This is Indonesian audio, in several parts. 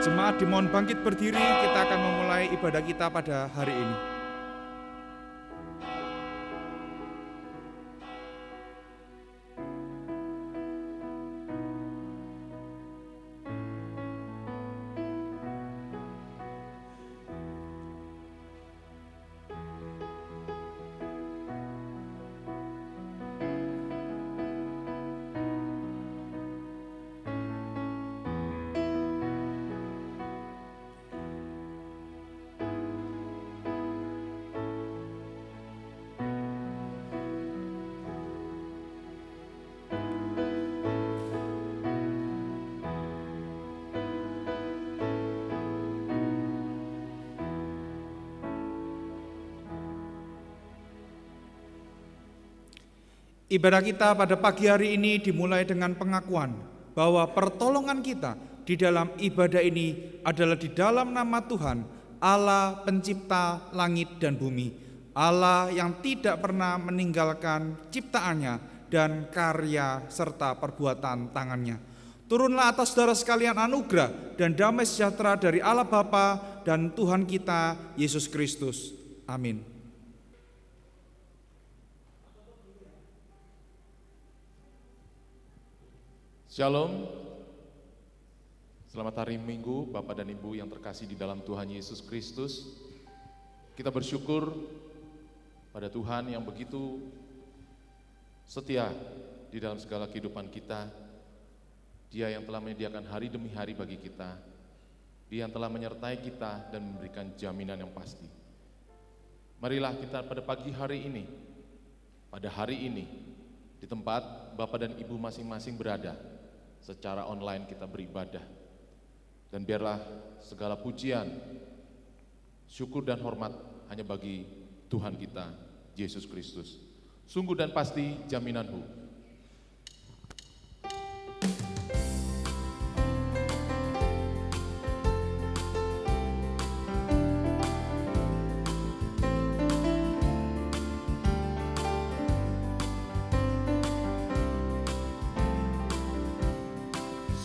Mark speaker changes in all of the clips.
Speaker 1: Jemaat dimohon bangkit berdiri, kita akan memulai ibadah kita pada hari ini. Ibadah kita pada pagi hari ini dimulai dengan pengakuan bahwa pertolongan kita di dalam ibadah ini adalah di dalam nama Tuhan, Allah pencipta langit dan bumi, Allah yang tidak pernah meninggalkan ciptaannya dan karya serta perbuatan tangannya. Turunlah atas saudara sekalian anugerah dan damai sejahtera dari Allah Bapa dan Tuhan kita Yesus Kristus. Amin.
Speaker 2: Shalom, selamat hari Minggu Bapak dan Ibu yang terkasih di dalam Tuhan Yesus Kristus. Kita bersyukur pada Tuhan yang begitu setia di dalam segala kehidupan kita. Dia yang telah menyediakan hari demi hari bagi kita. Dia yang telah menyertai kita dan memberikan jaminan yang pasti. Marilah kita pada pagi hari ini, pada hari ini, di tempat Bapak dan Ibu masing-masing berada, secara online kita beribadah. Dan biarlah segala pujian, syukur dan hormat hanya bagi Tuhan kita, Yesus Kristus. Sungguh dan pasti jaminanku.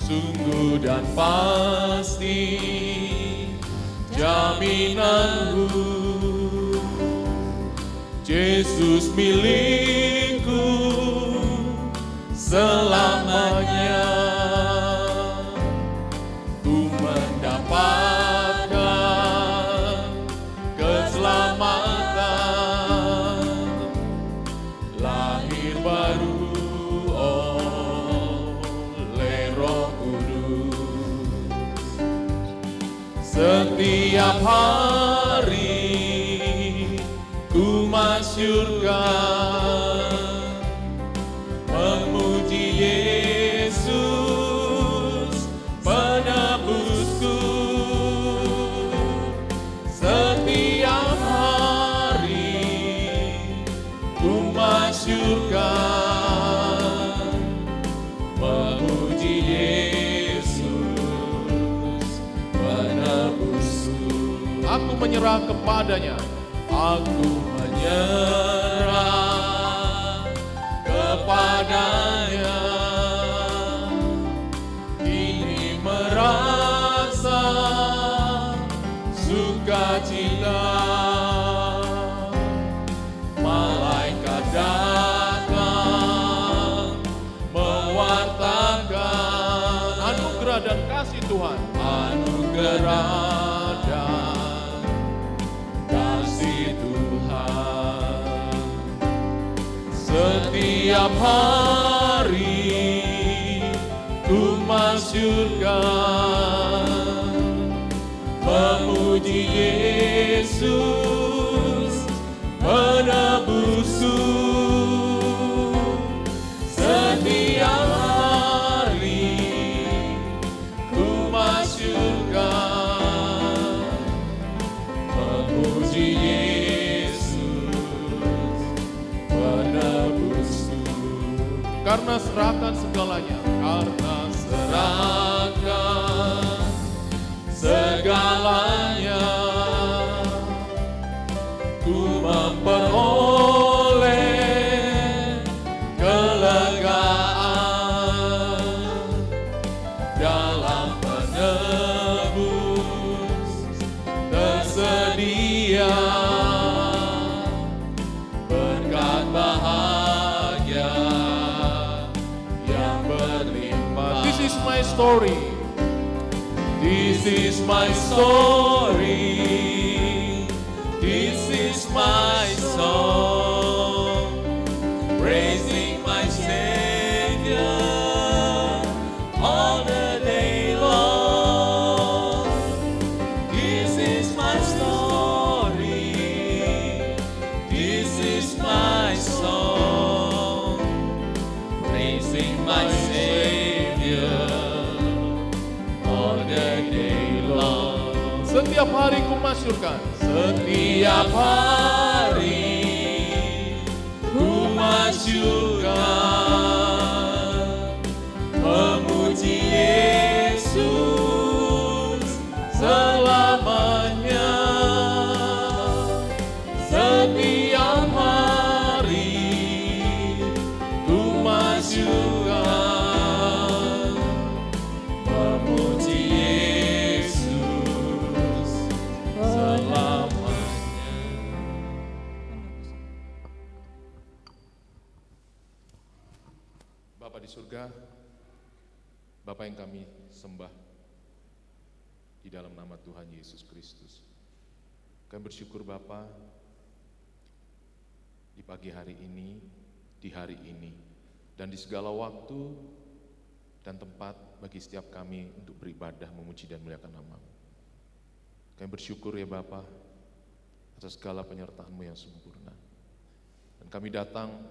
Speaker 2: Sungguh dan pasti jaminanku, Yesus milikku selamanya. Ku mendapatkan keselamatan, lahir baru setiap hari. Ku masyurkan, memuji Yesus penebusku. Setiap hari ku masyurkan, memuji Yesus penebusku. Aku menyerah kepadanya, aku menyerah kepadanya. Kini merasa sukacita, malaikat datang mewartakan anugerah dan kasih Tuhan, anugerah dan kasih Tuhan. Setiap hari ku masyurkan, memuji Yesus penebusku. Setiap hari ku masyurkan, memuji Yesus penebusku. Karena serahkan segalanya, karena serahkan segalanya, ku memperoleh kelegaan dalam penebus story. This is my story. This is my song. Praising my Savior all the day long. This is my story. This is my song. Praising my Savior all the day long. Setiap hari ku masyurkan. Setiap hari ku masyurkan, memuji Yesus selamanya. Setiap hari ku masyurkan, memuji Yesus selamanya. Bapa di surga, Bapa yang kami sembah di dalam nama Tuhan Yesus Kristus. Kami bersyukur Bapa di pagi hari ini, di hari ini, dan di segala waktu dan tempat bagi setiap kami untuk beribadah, memuji dan memuliakan nama-Mu. Kami bersyukur ya Bapa atas segala penyertaan-Mu yang sempurna. Dan kami datang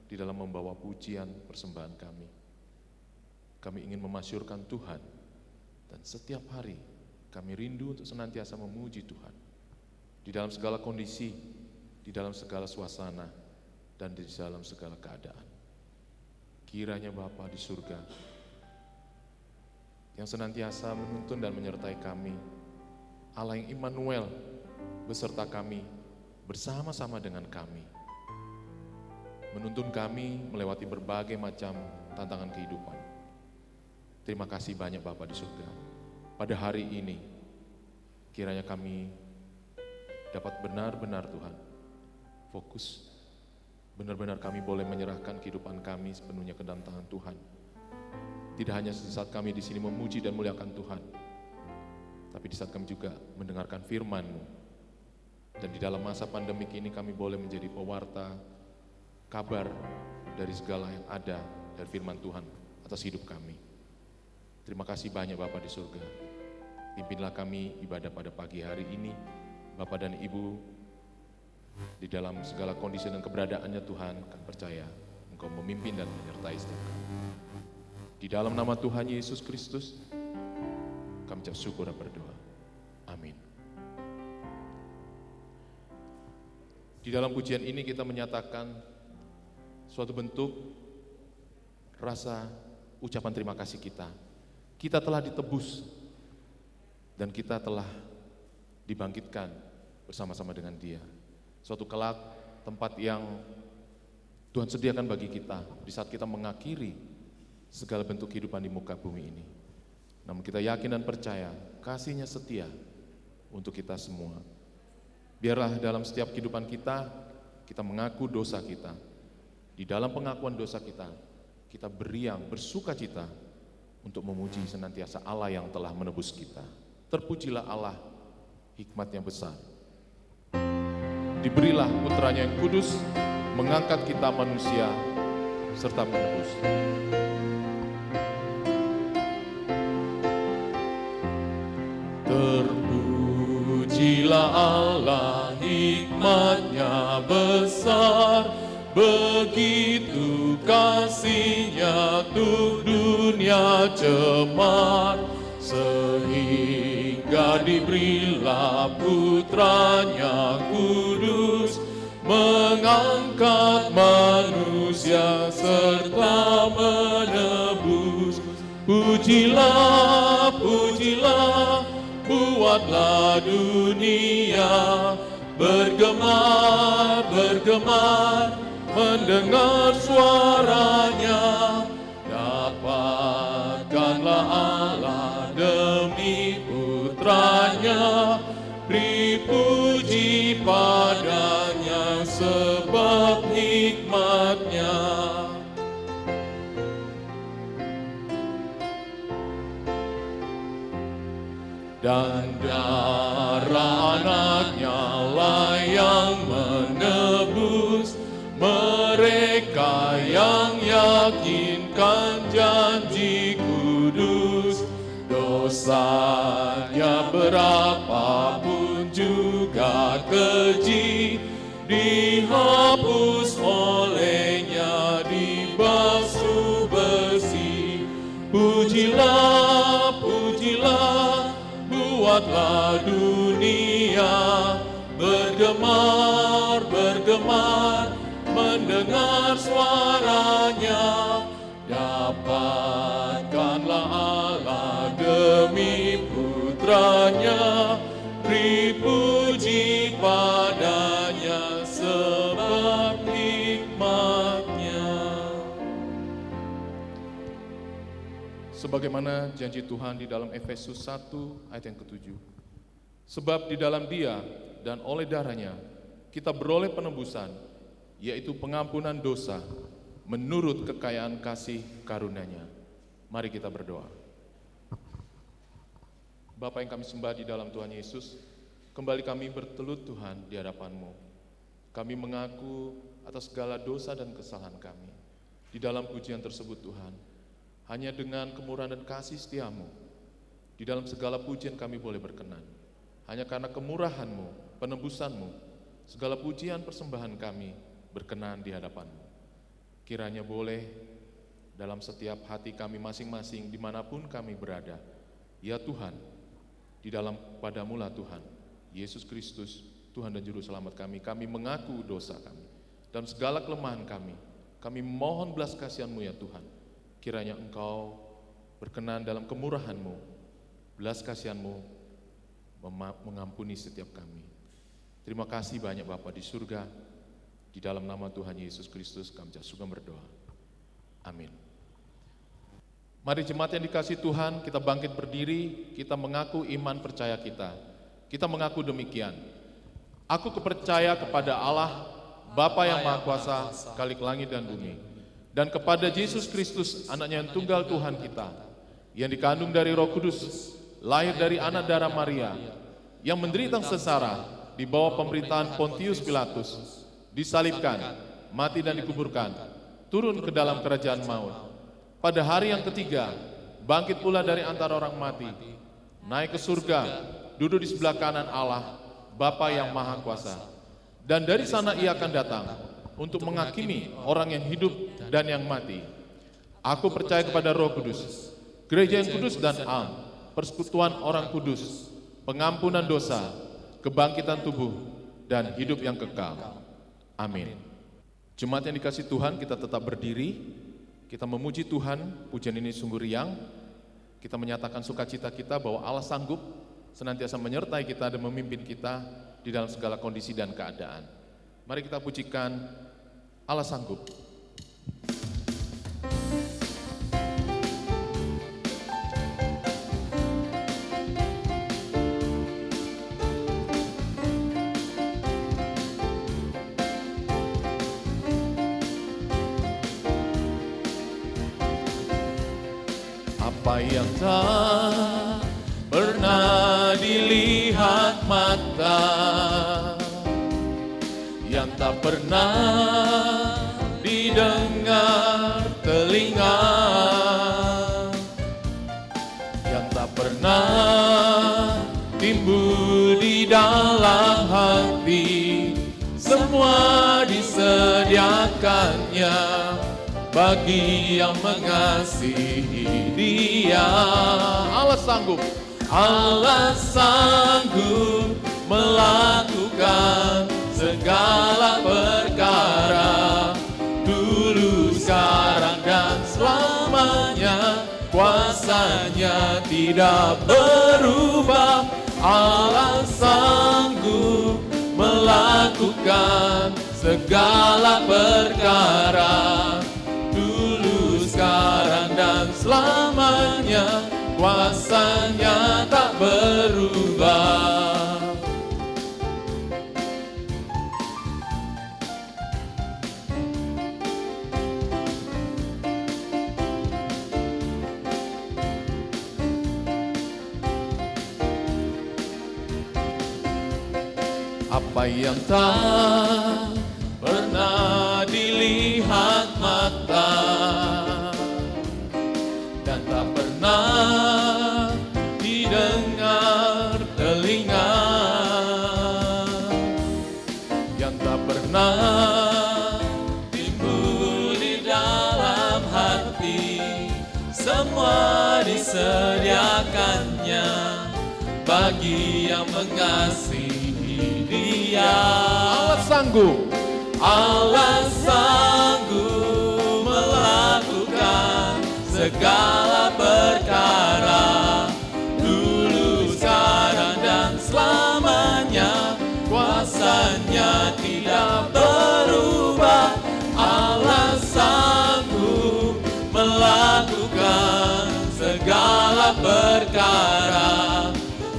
Speaker 2: di dalam membawa pujian persembahan kami. Kami ingin memasyurkan Tuhan, dan setiap hari kami rindu untuk senantiasa memuji Tuhan. Di dalam segala kondisi, di dalam segala suasana, dan di dalam segala keadaan. Kiranya Bapa di surga, yang senantiasa menuntun dan menyertai kami, Allah yang Immanuel beserta kami, bersama-sama dengan kami, menuntun kami melewati berbagai macam tantangan kehidupan. Terima kasih banyak Bapa di surga. Pada hari ini, kiranya kami dapat benar-benar Tuhan fokus. Benar-benar kami boleh menyerahkan kehidupan kami sepenuhnya ke dalam tangan Tuhan. Tidak hanya di saat kami di sini memuji dan muliakan Tuhan, tapi di saat kami juga mendengarkan firman-Mu. Dan di dalam masa pandemik ini kami boleh menjadi pewarta kabar dari segala yang ada dari firman Tuhan atas hidup kami. Terima kasih banyak Bapa di surga. Pimpinlah kami ibadah pada pagi hari ini, Bapak dan Ibu, di dalam segala kondisi dan keberadaannya Tuhan, kami percaya Engkau memimpin dan menyertai setiap kami. Di dalam nama Tuhan Yesus Kristus, kami ucap syukur dan berdoa. Amin. Di dalam pujian ini kita menyatakan suatu bentuk rasa ucapan terima kasih kita. Kita telah ditebus dan kita telah dibangkitkan bersama-sama dengan Dia. Suatu kelak tempat yang Tuhan sediakan bagi kita di saat kita mengakhiri segala bentuk kehidupan di muka bumi ini. Namun kita yakin dan percaya kasih-Nya setia untuk kita semua. Biarlah dalam setiap kehidupan kita mengaku dosa kita. Di dalam pengakuan dosa kita beriang, bersuka cita untuk memuji senantiasa Allah yang telah menebus kita. Terpujilah Allah, hikmat-Nya besar. Diberilah putranya yang kudus, mengangkat kita manusia, serta menebus. Terpujilah Allah, hikmat-Nya besar, begitu kasih-Nya untuk dunia cemar, sehingga diberilah putranya kudus, mengangkat manusia serta menebus. Pujilah, pujilah, buatlah dunia bergemar, bergemar, mendengar suaranya. Dapatkanlah Allah demi putranya, beri puji padanya sebab hikmat-Nya. Dan darah anaknya lah yang menebus mereka yang yakinkan janji kudus. Dosanya berapapun juga keji, dihapus olehnya, dibasuh bersih. Pujilah, pujilah, buatlah dunia bergemar, bergemar, mendengar suaranya. Dapatkanlah Allah demi putranya, beri puji padanya sebab hikmatnya. Sebagaimana janji Tuhan di dalam Efesus 1 ayat yang ke-7. Sebab di dalam Dia dan oleh darahnya kita beroleh penebusan, yaitu pengampunan dosa menurut kekayaan kasih karunia-Nya. Mari kita berdoa. Bapa yang kami sembah di dalam Tuhan Yesus, kembali kami bertelut Tuhan di hadapan-Mu. Kami mengaku atas segala dosa dan kesalahan kami. Di dalam pujian tersebut Tuhan, hanya dengan kemurahan dan kasih setia-Mu, di dalam segala pujian kami boleh berkenan. Hanya karena kemurahan-Mu, penebusan-Mu, segala pujian persembahan kami berkenan di hadapan-Mu. Kiranya boleh dalam setiap hati kami masing-masing dimanapun kami berada. Ya Tuhan, di dalam padamu-lah Tuhan, Yesus Kristus, Tuhan dan Juru Selamat kami mengaku dosa kami. Dalam segala kelemahan kami mohon belas kasihan-Mu ya Tuhan. Kiranya Engkau berkenan dalam kemurahan-Mu, belas kasihan-Mu mengampuni setiap kami. Terima kasih banyak Bapa di surga. Di dalam nama Tuhan Yesus Kristus kami juga berdoa. Amin. Mari jemaat yang dikasihi Tuhan, kita bangkit berdiri, kita mengaku iman percaya kita. Kita mengaku demikian. Aku percaya kepada Allah, Bapa yang Maha Kuasa, Khalik langit dan bumi, dan kepada Yesus Kristus, anaknya yang tunggal Tuhan kita, yang dikandung dari Roh Kudus, lahir dari anak darah Maria, yang menderita sengsara di bawah pemerintahan Pontius Pilatus, disalibkan, mati dan dikuburkan, turun ke dalam kerajaan maut. Pada hari yang ketiga, bangkit pula dari antara orang mati, naik ke surga, duduk di sebelah kanan Allah, Bapa yang Maha Kuasa. Dan dari sana Ia akan datang untuk menghakimi orang yang hidup dan yang mati. Aku percaya kepada Roh Kudus, gereja yang kudus dan am, persekutuan orang kudus, pengampunan dosa, kebangkitan tubuh, dan hidup yang kekal. Amin. Jemaat yang dikasihi Tuhan, kita tetap berdiri, kita memuji Tuhan. Pujian ini sungguh riang. Kita menyatakan sukacita kita bahwa Allah sanggup senantiasa menyertai kita dan memimpin kita di dalam segala kondisi dan keadaan. Mari kita pujikan Allah sanggup. Apa yang tak pernah dilihat mata, yang tak pernah didengar telinga, yang tak pernah timbul di dalam hati, semua disediakannya bagi yang mengasihi Dia. Allah sanggup, Allah sanggup melakukan segala perkara, dulu, sekarang, dan selamanya. Kuasanya tidak berubah. Allah sanggup melakukan segala perkara, sekarang dan selamanya. Kuasanya tak berubah. Apa yang tak pernah dilihat mata dan tak pernah didengar telinga, yang tak pernah timbul di dalam hati, semua disediakannya bagi yang mengasihi Dia. Allah sanggup melakukan segala perkara, dulu, sekarang, dan selamanya. Kuasanya tidak berubah. Allah sanggup melakukan segala perkara,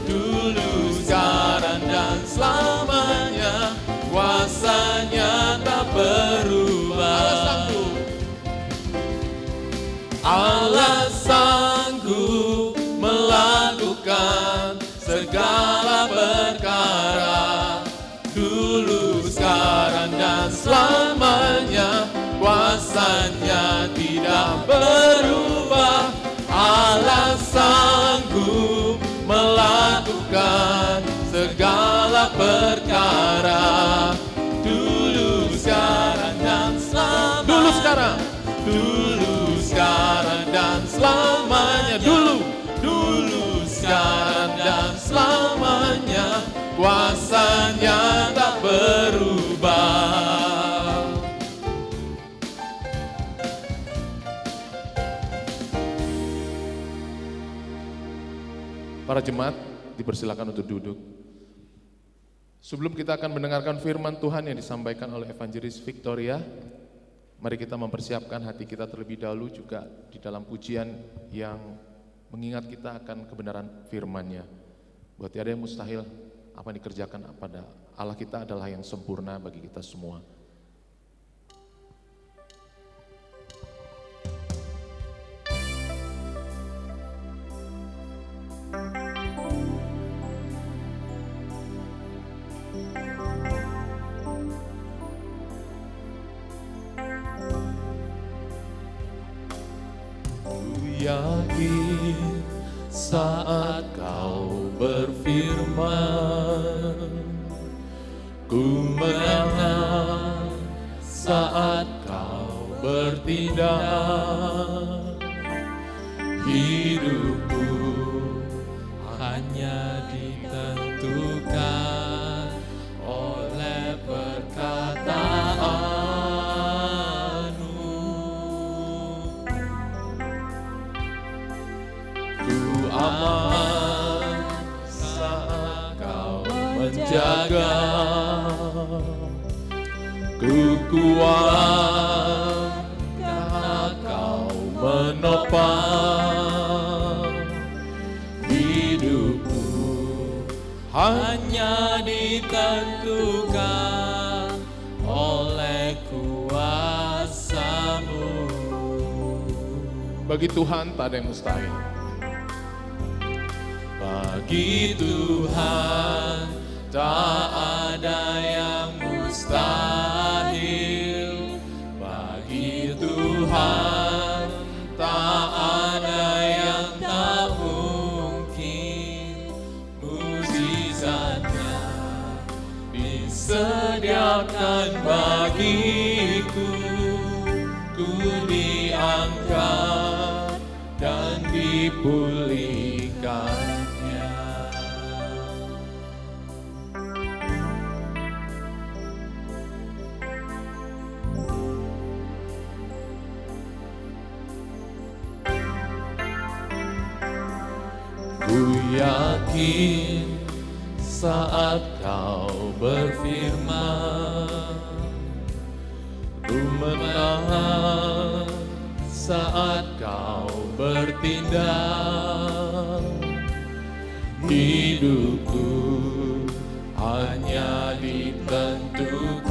Speaker 2: dulu, sekarang, dan selamanya. Kuasanya tak berubah. Allah sanggup melakukan segala perkara, dulu, sekarang, dan selamanya. Kuasanya tidak berubah. Allah sanggup melakukan segala perkara, dulu, sekarang, dan selamanya. Dulu, sekarang, dan selamanya. Dulu, sekarang, dan selamanya. Kuasanya tak berubah. Para jemaat dipersilakan untuk duduk. Sebelum kita akan mendengarkan firman Tuhan yang disampaikan oleh Evangelis Victoria, mari kita mempersiapkan hati kita terlebih dahulu juga di dalam pujian yang mengingat kita akan kebenaran firman-Nya. Buat tiada yang mustahil, apa yang dikerjakan pada Allah kita adalah yang sempurna bagi kita semua. Yakin saat kau berfirman, ku mendengar saat kau bertindak. Hidupku hanya ditentukan oleh perkataan. Aman saat kau menjaga, ku kuat karena kau menopang. Hidupku hanya ditentukan oleh kuasa-Mu. Bagi Tuhan tak ada yang mustahil. Bagi Tuhan tak ada yang mustahil. Bagi Tuhan tak ada yang tak mungkin. Mukjizatnya disediakan bagiku. Ku diangkat dan dipulihkan. Ku yakin saat kau berfirman, ku menahan saat kau bertindak. Hidupku hanya ditentukan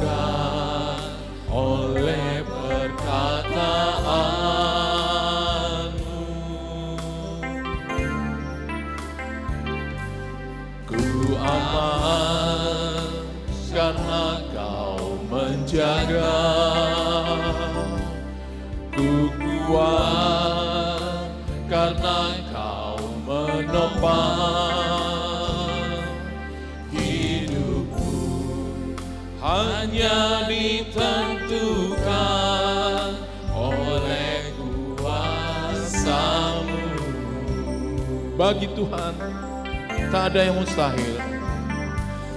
Speaker 2: oleh perkataan-Mu. Ku aman menjaga. Ku kuat karena Kau menopang hidupku, hanya ditentukan oleh kuasa-Mu. Bagi Tuhan tak ada yang mustahil.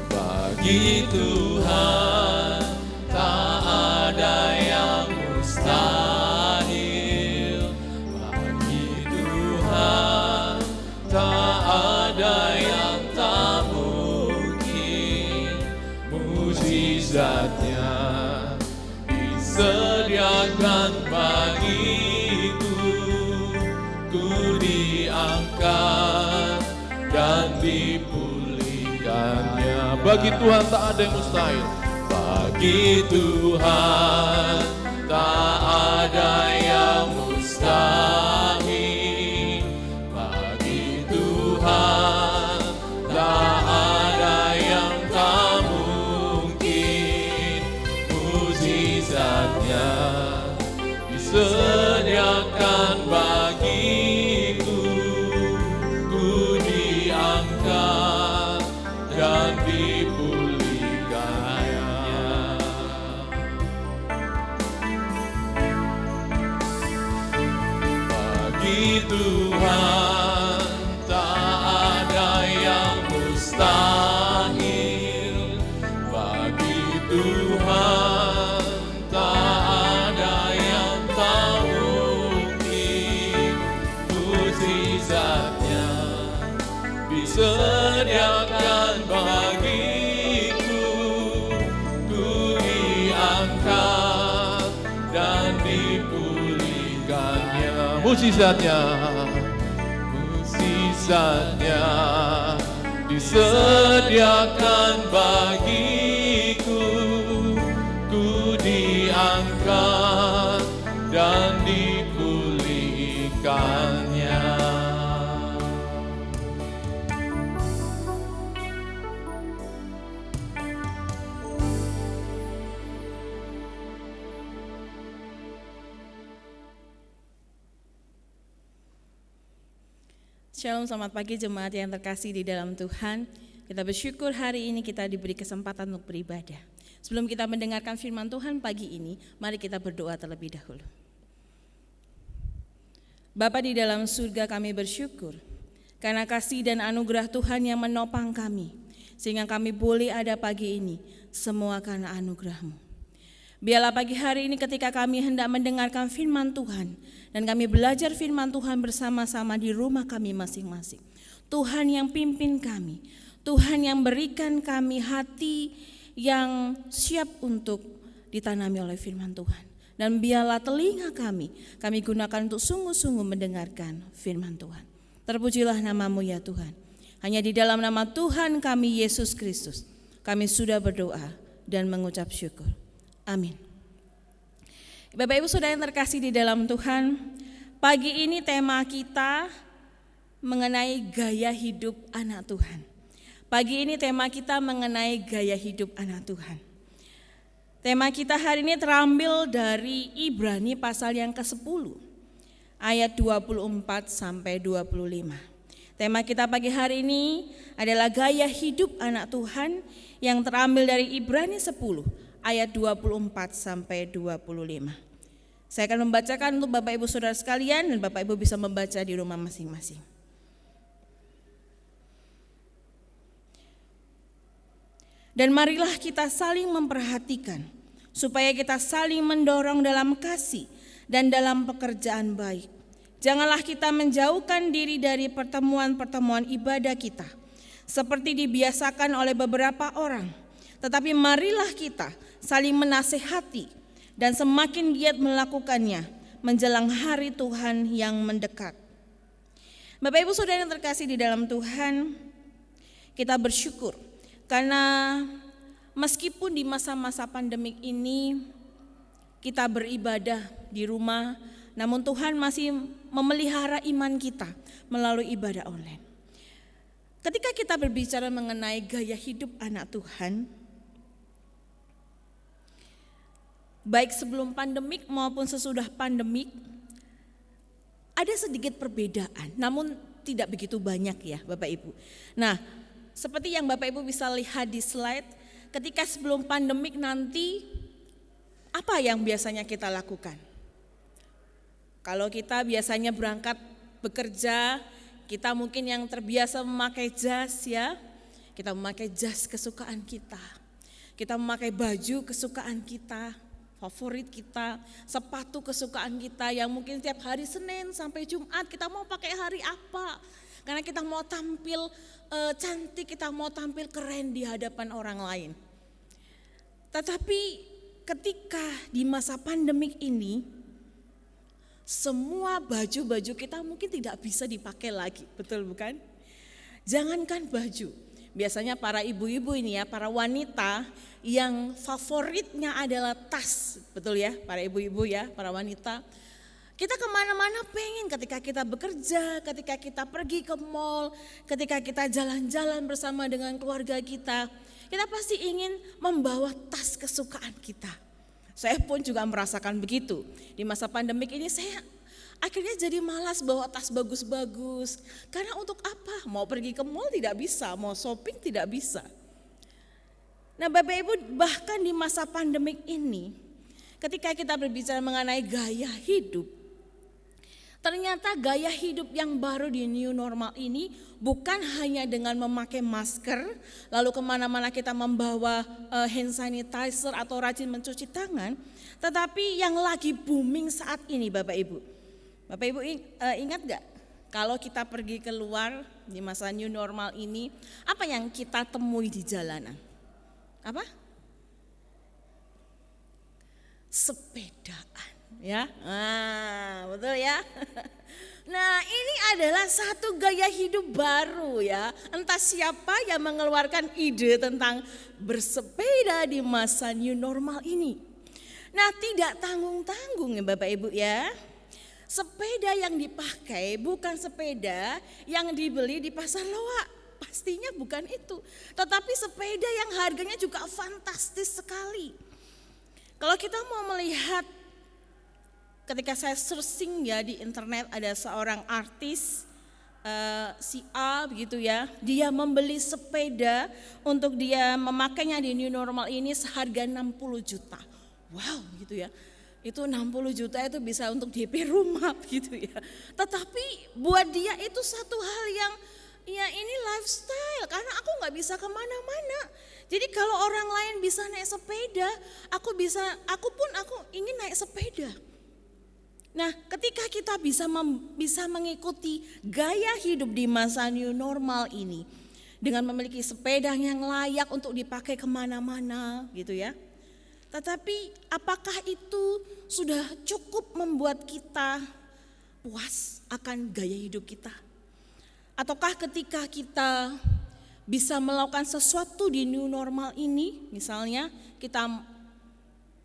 Speaker 2: Bagi Tuhan tak ada yang mustahil. Bagi Tuhan tak ada yang tak mungkin. Mujizatnya disediakan bagiku. Ku diangkat dan dipulihkannya. Bagi Tuhan tak ada yang mustahil. Bagi Tuhan tak ada yang mustahil. Bagi Tuhan tak ada yang tak mungkin. Mujizatnya disediakan bagiku. Ku diangkat dan dipulihkannya. Bagi Tuhan tak ada yang mustahil. Bagi Tuhan tak ada yang tak mungkin. Mujizatnya disediakan bagiku. Ku diangkat dan dipulihkannya. Mujizatnya disediakan bagiku. Ku diangkat dan dipulihkannya.
Speaker 3: Shalom, selamat pagi jemaat yang terkasih di dalam Tuhan. Kita bersyukur hari ini kita diberi kesempatan untuk beribadah. Sebelum kita mendengarkan firman Tuhan pagi ini, mari kita berdoa terlebih dahulu. Bapa di dalam surga, kami bersyukur karena kasih dan anugerah Tuhan yang menopang kami, sehingga kami boleh ada pagi ini, semua karena anugerah-Mu. Biarlah pagi hari ini ketika kami hendak mendengarkan firman Tuhan dan kami belajar firman Tuhan bersama-sama di rumah kami masing-masing, Tuhan yang pimpin kami, Tuhan yang berikan kami hati yang siap untuk ditanami oleh firman Tuhan. Dan biarlah telinga kami gunakan untuk sungguh-sungguh mendengarkan firman Tuhan. Terpujilah nama-Mu ya Tuhan. Hanya di dalam nama Tuhan kami Yesus Kristus, kami sudah berdoa dan mengucap syukur. Amin. Bapak Ibu Saudara yang terkasih di dalam Tuhan, pagi ini tema kita mengenai gaya hidup anak Tuhan. Pagi ini tema kita mengenai gaya hidup anak Tuhan. Tema kita hari ini terambil dari Ibrani pasal yang ke-10, ayat 24 sampai 25. Tema kita pagi hari ini adalah gaya hidup anak Tuhan yang terambil dari Ibrani 10, ayat 24 sampai 25. Saya akan membacakan untuk Bapak Ibu Saudara sekalian dan Bapak Ibu bisa membaca di rumah masing-masing. Dan marilah kita saling memperhatikan supaya kita saling mendorong dalam kasih dan dalam pekerjaan baik. Janganlah kita menjauhkan diri dari pertemuan-pertemuan ibadah kita seperti dibiasakan oleh beberapa orang, tetapi marilah kita saling menasehati dan semakin giat melakukannya menjelang hari Tuhan yang mendekat. Bapak Ibu Saudara yang terkasih di dalam Tuhan, kita bersyukur karena meskipun di masa-masa pandemik ini kita beribadah di rumah, namun Tuhan masih memelihara iman kita melalui ibadah online. Ketika kita berbicara mengenai gaya hidup anak Tuhan, baik sebelum pandemik maupun sesudah pandemik, ada sedikit perbedaan, namun tidak begitu banyak ya Bapak Ibu. Nah, seperti yang Bapak Ibu bisa lihat di slide, ketika sebelum pandemik nanti, apa yang biasanya kita lakukan? Kalau kita biasanya berangkat bekerja, kita mungkin yang terbiasa memakai jas ya, kita memakai jas kesukaan kita. Kita memakai baju kesukaan kita, favorit kita, sepatu kesukaan kita yang mungkin tiap hari Senin sampai Jumat kita mau pakai hari apa. Karena kita mau tampil cantik, kita mau tampil keren di hadapan orang lain. Tetapi ketika di masa pandemik ini, semua baju-baju kita mungkin tidak bisa dipakai lagi, betul bukan? Jangankan baju, biasanya para ibu-ibu ini ya, para wanita yang favoritnya adalah tas, betul ya para ibu-ibu ya, para wanita. Kita kemana-mana pengen ketika kita bekerja, ketika kita pergi ke mall, ketika kita jalan-jalan bersama dengan keluarga kita pasti ingin membawa tas kesukaan kita. Saya pun juga merasakan begitu. Di masa pandemik ini saya akhirnya jadi malas bawa tas bagus-bagus. Karena untuk apa? Mau pergi ke mall tidak bisa, mau shopping tidak bisa. Nah Bapak Ibu, bahkan di masa pandemik ini, ketika kita berbicara mengenai gaya hidup, ternyata gaya hidup yang baru di new normal ini bukan hanya dengan memakai masker, lalu kemana-mana kita membawa hand sanitizer atau rajin mencuci tangan, tetapi yang lagi booming saat ini Bapak Ibu. Bapak Ibu ingat gak? Kalau kita pergi keluar di masa new normal ini, apa yang kita temui di jalanan? Apa? Sepedaan ya. Nah, betul ya. Nah, ini adalah satu gaya hidup baru ya. Entah siapa yang mengeluarkan ide tentang bersepeda di masa new normal ini. Nah, tidak tanggung-tanggung ya Bapak Ibu ya. Sepeda yang dipakai bukan sepeda yang dibeli di pasar loak. Pastinya bukan itu. Tetapi sepeda yang harganya juga fantastis sekali. Kalau kita mau melihat, ketika saya searching ya di internet, ada seorang artis si A begitu ya, dia membeli sepeda untuk dia memakainya di new normal ini seharga 60 juta. Wow gitu ya, itu 60 juta itu bisa untuk DP rumah gitu ya. Tetapi buat dia itu satu hal yang ya ini lifestyle, karena aku gak bisa kemana-mana. Jadi kalau orang lain bisa naik sepeda, aku ingin naik sepeda. Nah, ketika kita bisa mengikuti gaya hidup di masa new normal ini dengan memiliki sepeda yang layak untuk dipakai kemana-mana gitu ya. Tetapi apakah itu sudah cukup membuat kita puas akan gaya hidup kita? Ataukah ketika kita bisa melakukan sesuatu di new normal ini, misalnya kita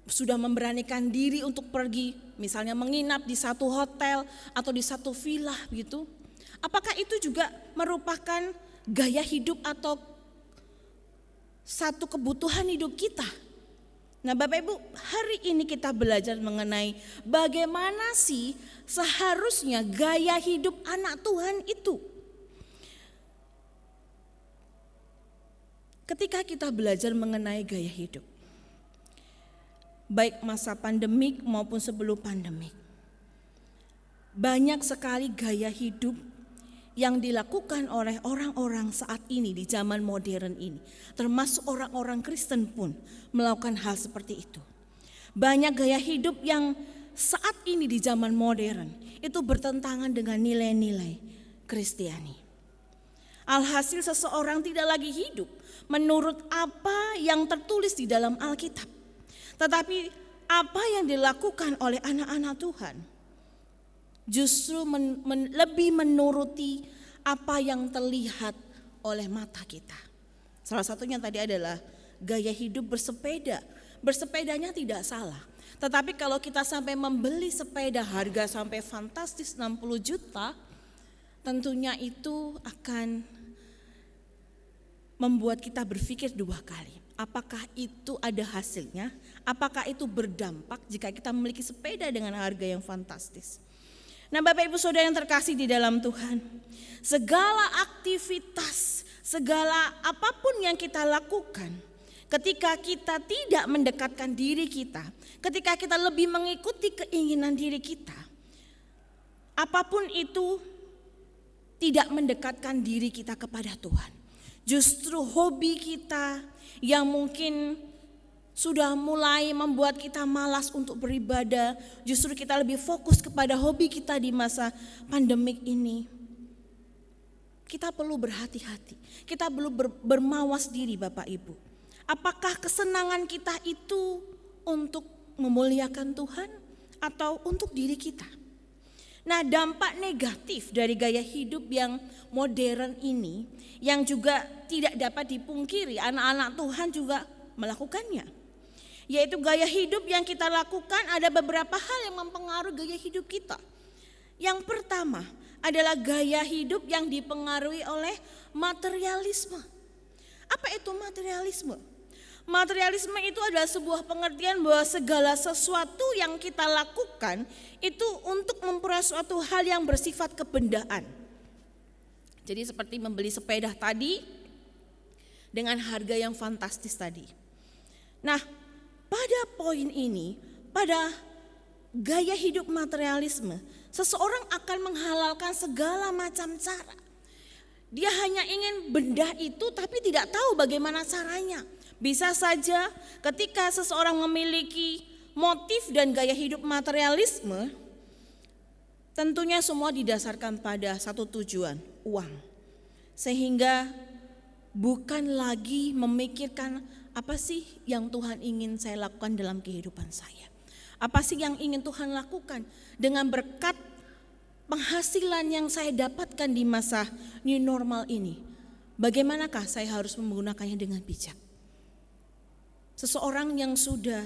Speaker 3: sudah memberanikan diri untuk pergi, misalnya menginap di satu hotel atau di satu villa gitu. Apakah itu juga merupakan gaya hidup atau satu kebutuhan hidup kita? Nah Bapak Ibu, hari ini kita belajar mengenai bagaimana sih seharusnya gaya hidup anak Tuhan itu. Ketika kita belajar mengenai gaya hidup, baik masa pandemik maupun sebelum pandemik, banyak sekali gaya hidup yang dilakukan oleh orang-orang saat ini di zaman modern ini, termasuk orang-orang Kristen pun melakukan hal seperti itu. Banyak gaya hidup yang saat ini di zaman modern itu bertentangan dengan nilai-nilai Kristiani. Alhasil seseorang tidak lagi hidup menurut apa yang tertulis di dalam Alkitab, tetapi apa yang dilakukan oleh anak-anak Tuhan justru lebih menuruti apa yang terlihat oleh mata kita. Salah satunya tadi adalah gaya hidup bersepeda. Bersepedanya tidak salah, tetapi kalau kita sampai membeli sepeda harga sampai fantastis 60 juta, tentunya itu akan membuat kita berpikir dua kali. Apakah itu ada hasilnya? Apakah itu berdampak jika kita memiliki sepeda dengan harga yang fantastis? Nah, Bapak Ibu Saudara yang terkasih di dalam Tuhan, segala aktivitas, segala apapun yang kita lakukan, ketika kita tidak mendekatkan diri kita, ketika kita lebih mengikuti keinginan diri kita, apapun itu tidak mendekatkan diri kita kepada Tuhan. Justru hobi kita yang mungkin sudah mulai membuat kita malas untuk beribadah, justru kita lebih fokus kepada hobi kita di masa pandemik ini. Kita perlu berhati-hati, kita perlu bermawas diri Bapak Ibu. Apakah kesenangan kita itu untuk memuliakan Tuhan atau untuk diri kita? Nah, dampak negatif dari gaya hidup yang modern ini yang juga tidak dapat dipungkiri, anak-anak Tuhan juga melakukannya. Yaitu gaya hidup yang kita lakukan, ada beberapa hal yang mempengaruhi gaya hidup kita. Yang pertama adalah gaya hidup yang dipengaruhi oleh materialisme. Apa itu materialisme? Materialisme itu adalah sebuah pengertian bahwa segala sesuatu yang kita lakukan itu untuk memperoleh suatu hal yang bersifat kebendaan. Jadi seperti membeli sepeda tadi dengan harga yang fantastis tadi. Nah, pada poin ini, pada gaya hidup materialisme, seseorang akan menghalalkan segala macam cara. Dia hanya ingin benda itu tapi tidak tahu bagaimana caranya. Bisa saja ketika seseorang memiliki motif dan gaya hidup materialisme, tentunya semua didasarkan pada satu tujuan, uang. Sehingga bukan lagi memikirkan apa sih yang Tuhan ingin saya lakukan dalam kehidupan saya. Apa sih yang ingin Tuhan lakukan dengan berkat penghasilan yang saya dapatkan di masa new normal ini. Bagaimanakah saya harus menggunakannya dengan bijak? Seseorang yang sudah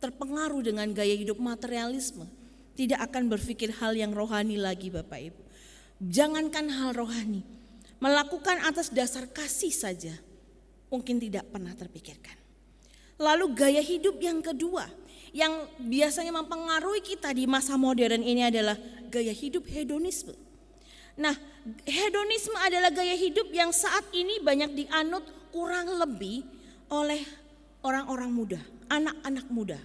Speaker 3: terpengaruh dengan gaya hidup materialisme tidak akan berpikir hal yang rohani lagi Bapak Ibu. Jangankan hal rohani, melakukan atas dasar kasih saja mungkin tidak pernah terpikirkan. Lalu gaya hidup yang kedua yang biasanya mempengaruhi kita di masa modern ini adalah gaya hidup hedonisme. Nah, hedonisme adalah gaya hidup yang saat ini banyak dianut kurang lebih oleh orang-orang muda, anak-anak muda.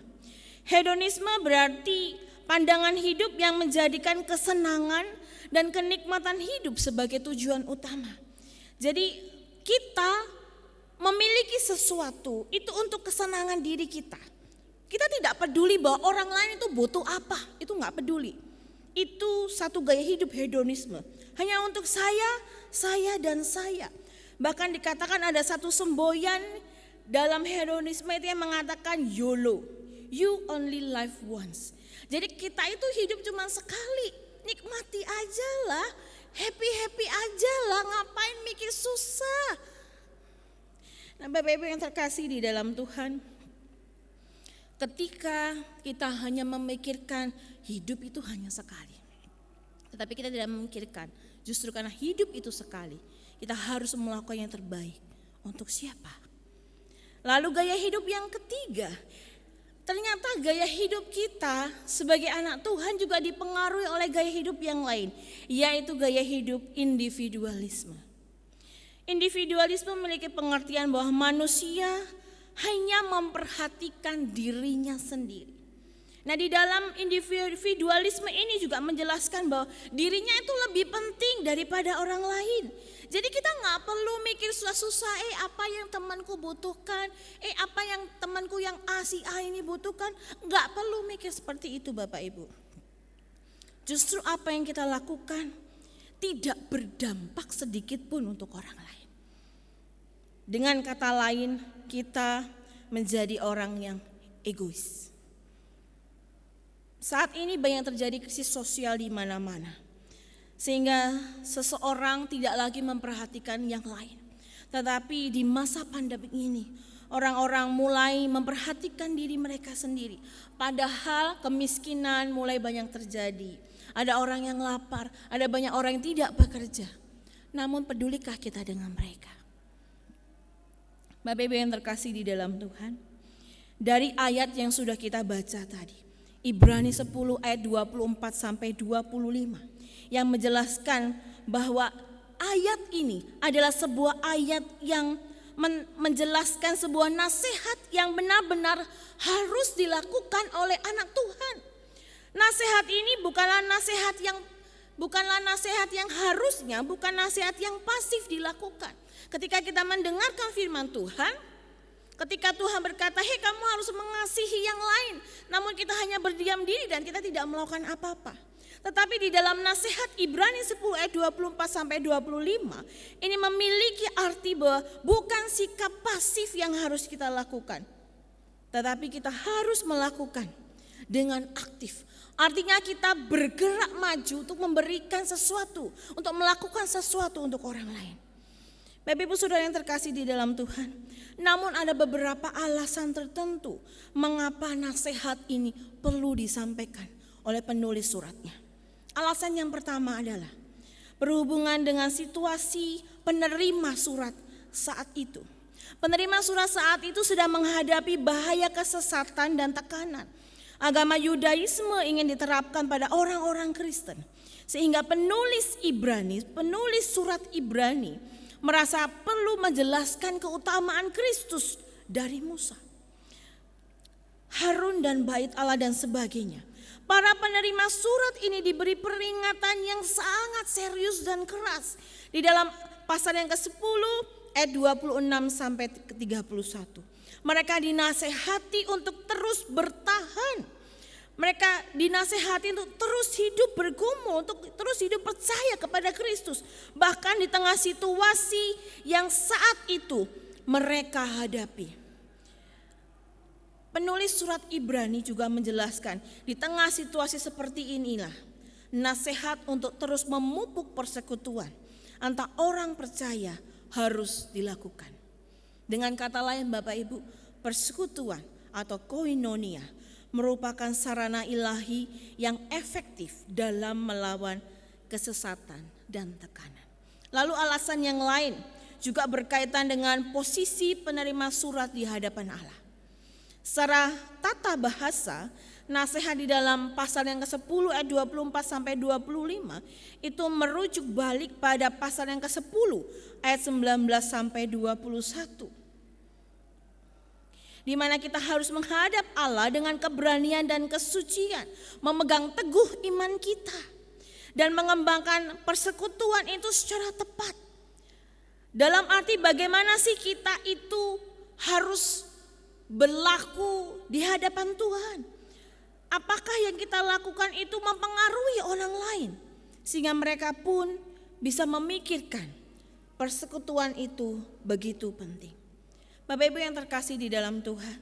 Speaker 3: Hedonisme berarti pandangan hidup yang menjadikan kesenangan dan kenikmatan hidup sebagai tujuan utama. Jadi kita memiliki sesuatu itu untuk kesenangan diri kita. Kita tidak peduli bahwa orang lain itu butuh apa, itu gak peduli. Itu satu gaya hidup hedonisme. Hanya untuk saya dan saya. Bahkan dikatakan ada satu semboyan dalam hedonisme itu yang mengatakan YOLO, you only live once. Jadi kita itu hidup cuma sekali, nikmati aja lah, happy aja lah, ngapain mikir susah. Nah, Bapak Ibu yang terkasih di dalam Tuhan, ketika kita hanya memikirkan hidup itu hanya sekali, tetapi kita tidak memikirkan justru karena hidup itu sekali, kita harus melakukan yang terbaik untuk siapa? Lalu gaya hidup yang ketiga, ternyata gaya hidup kita sebagai anak Tuhan juga dipengaruhi oleh gaya hidup yang lain, yaitu gaya hidup individualisme. Individualisme memiliki pengertian bahwa manusia hanya memperhatikan dirinya sendiri. Nah, di dalam individualisme ini juga menjelaskan bahwa dirinya itu lebih penting daripada orang lain. Jadi kita gak perlu mikir susah-susah, apa yang temanku butuhkan, apa yang temanku yang A si A ini butuhkan. Gak perlu mikir seperti itu Bapak Ibu. Justru apa yang kita lakukan tidak berdampak sedikit pun untuk orang lain. Dengan kata lain, kita menjadi orang yang egois. Saat ini banyak terjadi krisis sosial di mana-mana. Sehingga seseorang tidak lagi memperhatikan yang lain. Tetapi di masa pandemi ini, orang-orang mulai memperhatikan diri mereka sendiri. Padahal kemiskinan mulai banyak terjadi. Ada orang yang lapar, ada banyak orang yang tidak bekerja. Namun pedulikah kita dengan mereka? Bapak Ibu yang terkasih di dalam Tuhan, dari ayat yang sudah kita baca tadi, Ibrani 10 ayat 24 sampai 25, yang menjelaskan bahwa ayat ini adalah sebuah ayat yang menjelaskan sebuah nasihat yang benar-benar harus dilakukan oleh anak Tuhan. Nasihat ini bukanlah nasihat yang harusnya, bukan nasihat yang pasif dilakukan. Ketika kita mendengarkan firman Tuhan, ketika Tuhan berkata, "Hei, kamu harus mengasihi yang lain," namun kita hanya berdiam diri dan kita tidak melakukan apa-apa. Tetapi di dalam nasihat Ibrani 10 ayat 24 sampai 25 ini memiliki arti bahwa bukan sikap pasif yang harus kita lakukan, tetapi kita harus melakukan dengan aktif. Artinya kita bergerak maju untuk memberikan sesuatu, untuk melakukan sesuatu untuk orang lain. Bapak Ibu Saudara yang terkasih di dalam Tuhan, namun ada beberapa alasan tertentu mengapa nasihat ini perlu disampaikan oleh penulis suratnya. Alasan yang pertama adalah berhubungan dengan situasi penerima surat saat itu. Penerima surat saat itu sedang menghadapi bahaya kesesatan dan tekanan. Agama Yudaisme ingin diterapkan pada orang-orang Kristen. Sehingga penulis surat Ibrani merasa perlu menjelaskan keutamaan Kristus dari Musa, Harun dan bait Allah dan sebagainya. Para penerima surat ini diberi peringatan yang sangat serius dan keras. Di dalam pasal yang ke-10 ayat 26 sampai 31. Mereka dinasehati untuk terus bertahan. Mereka dinasehati untuk terus hidup bergumul, untuk terus hidup percaya kepada Kristus. Bahkan di tengah situasi yang saat itu mereka hadapi. Penulis surat Ibrani juga menjelaskan di tengah situasi seperti inilah nasihat untuk terus memupuk persekutuan antara orang percaya harus dilakukan. Dengan kata lain Bapak Ibu, persekutuan atau koinonia merupakan sarana ilahi yang efektif dalam melawan kesesatan dan tekanan. Lalu alasan yang lain juga berkaitan dengan posisi penerima surat di hadapan Allah. Secara tata bahasa, nasihat di dalam pasal yang ke-10 ayat 24 sampai 25 itu merujuk balik pada pasal yang ke-10 ayat 19 sampai 21. Di mana kita harus menghadap Allah dengan keberanian dan kesucian, memegang teguh iman kita dan mengembangkan persekutuan itu secara tepat. Dalam arti bagaimana sih kita itu harus berlaku di hadapan Tuhan? Apakah yang kita lakukan itu mempengaruhi orang lain sehingga mereka pun bisa memikirkan persekutuan itu begitu penting. Bapak Ibu yang terkasih di dalam Tuhan,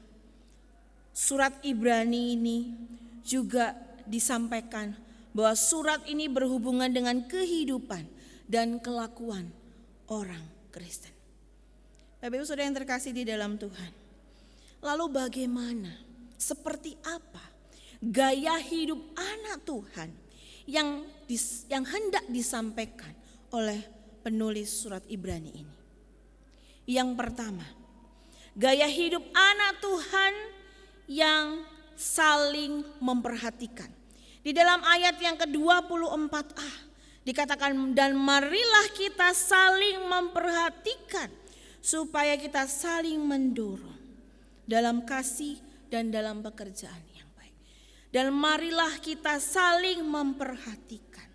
Speaker 3: surat Ibrani ini juga disampaikan bahwa surat ini berhubungan dengan kehidupan dan kelakuan orang Kristen. Bapak Ibu Saudara yang terkasih di dalam Tuhan, lalu bagaimana, seperti apa gaya hidup anak Tuhan yang hendak disampaikan oleh penulis surat Ibrani ini? Yang pertama, gaya hidup anak Tuhan yang saling memperhatikan. Di dalam ayat yang ke-24a dikatakan, dan marilah kita saling memperhatikan supaya kita saling mendorong dalam kasih dan dalam pekerjaan yang baik. Dan marilah kita saling memperhatikan.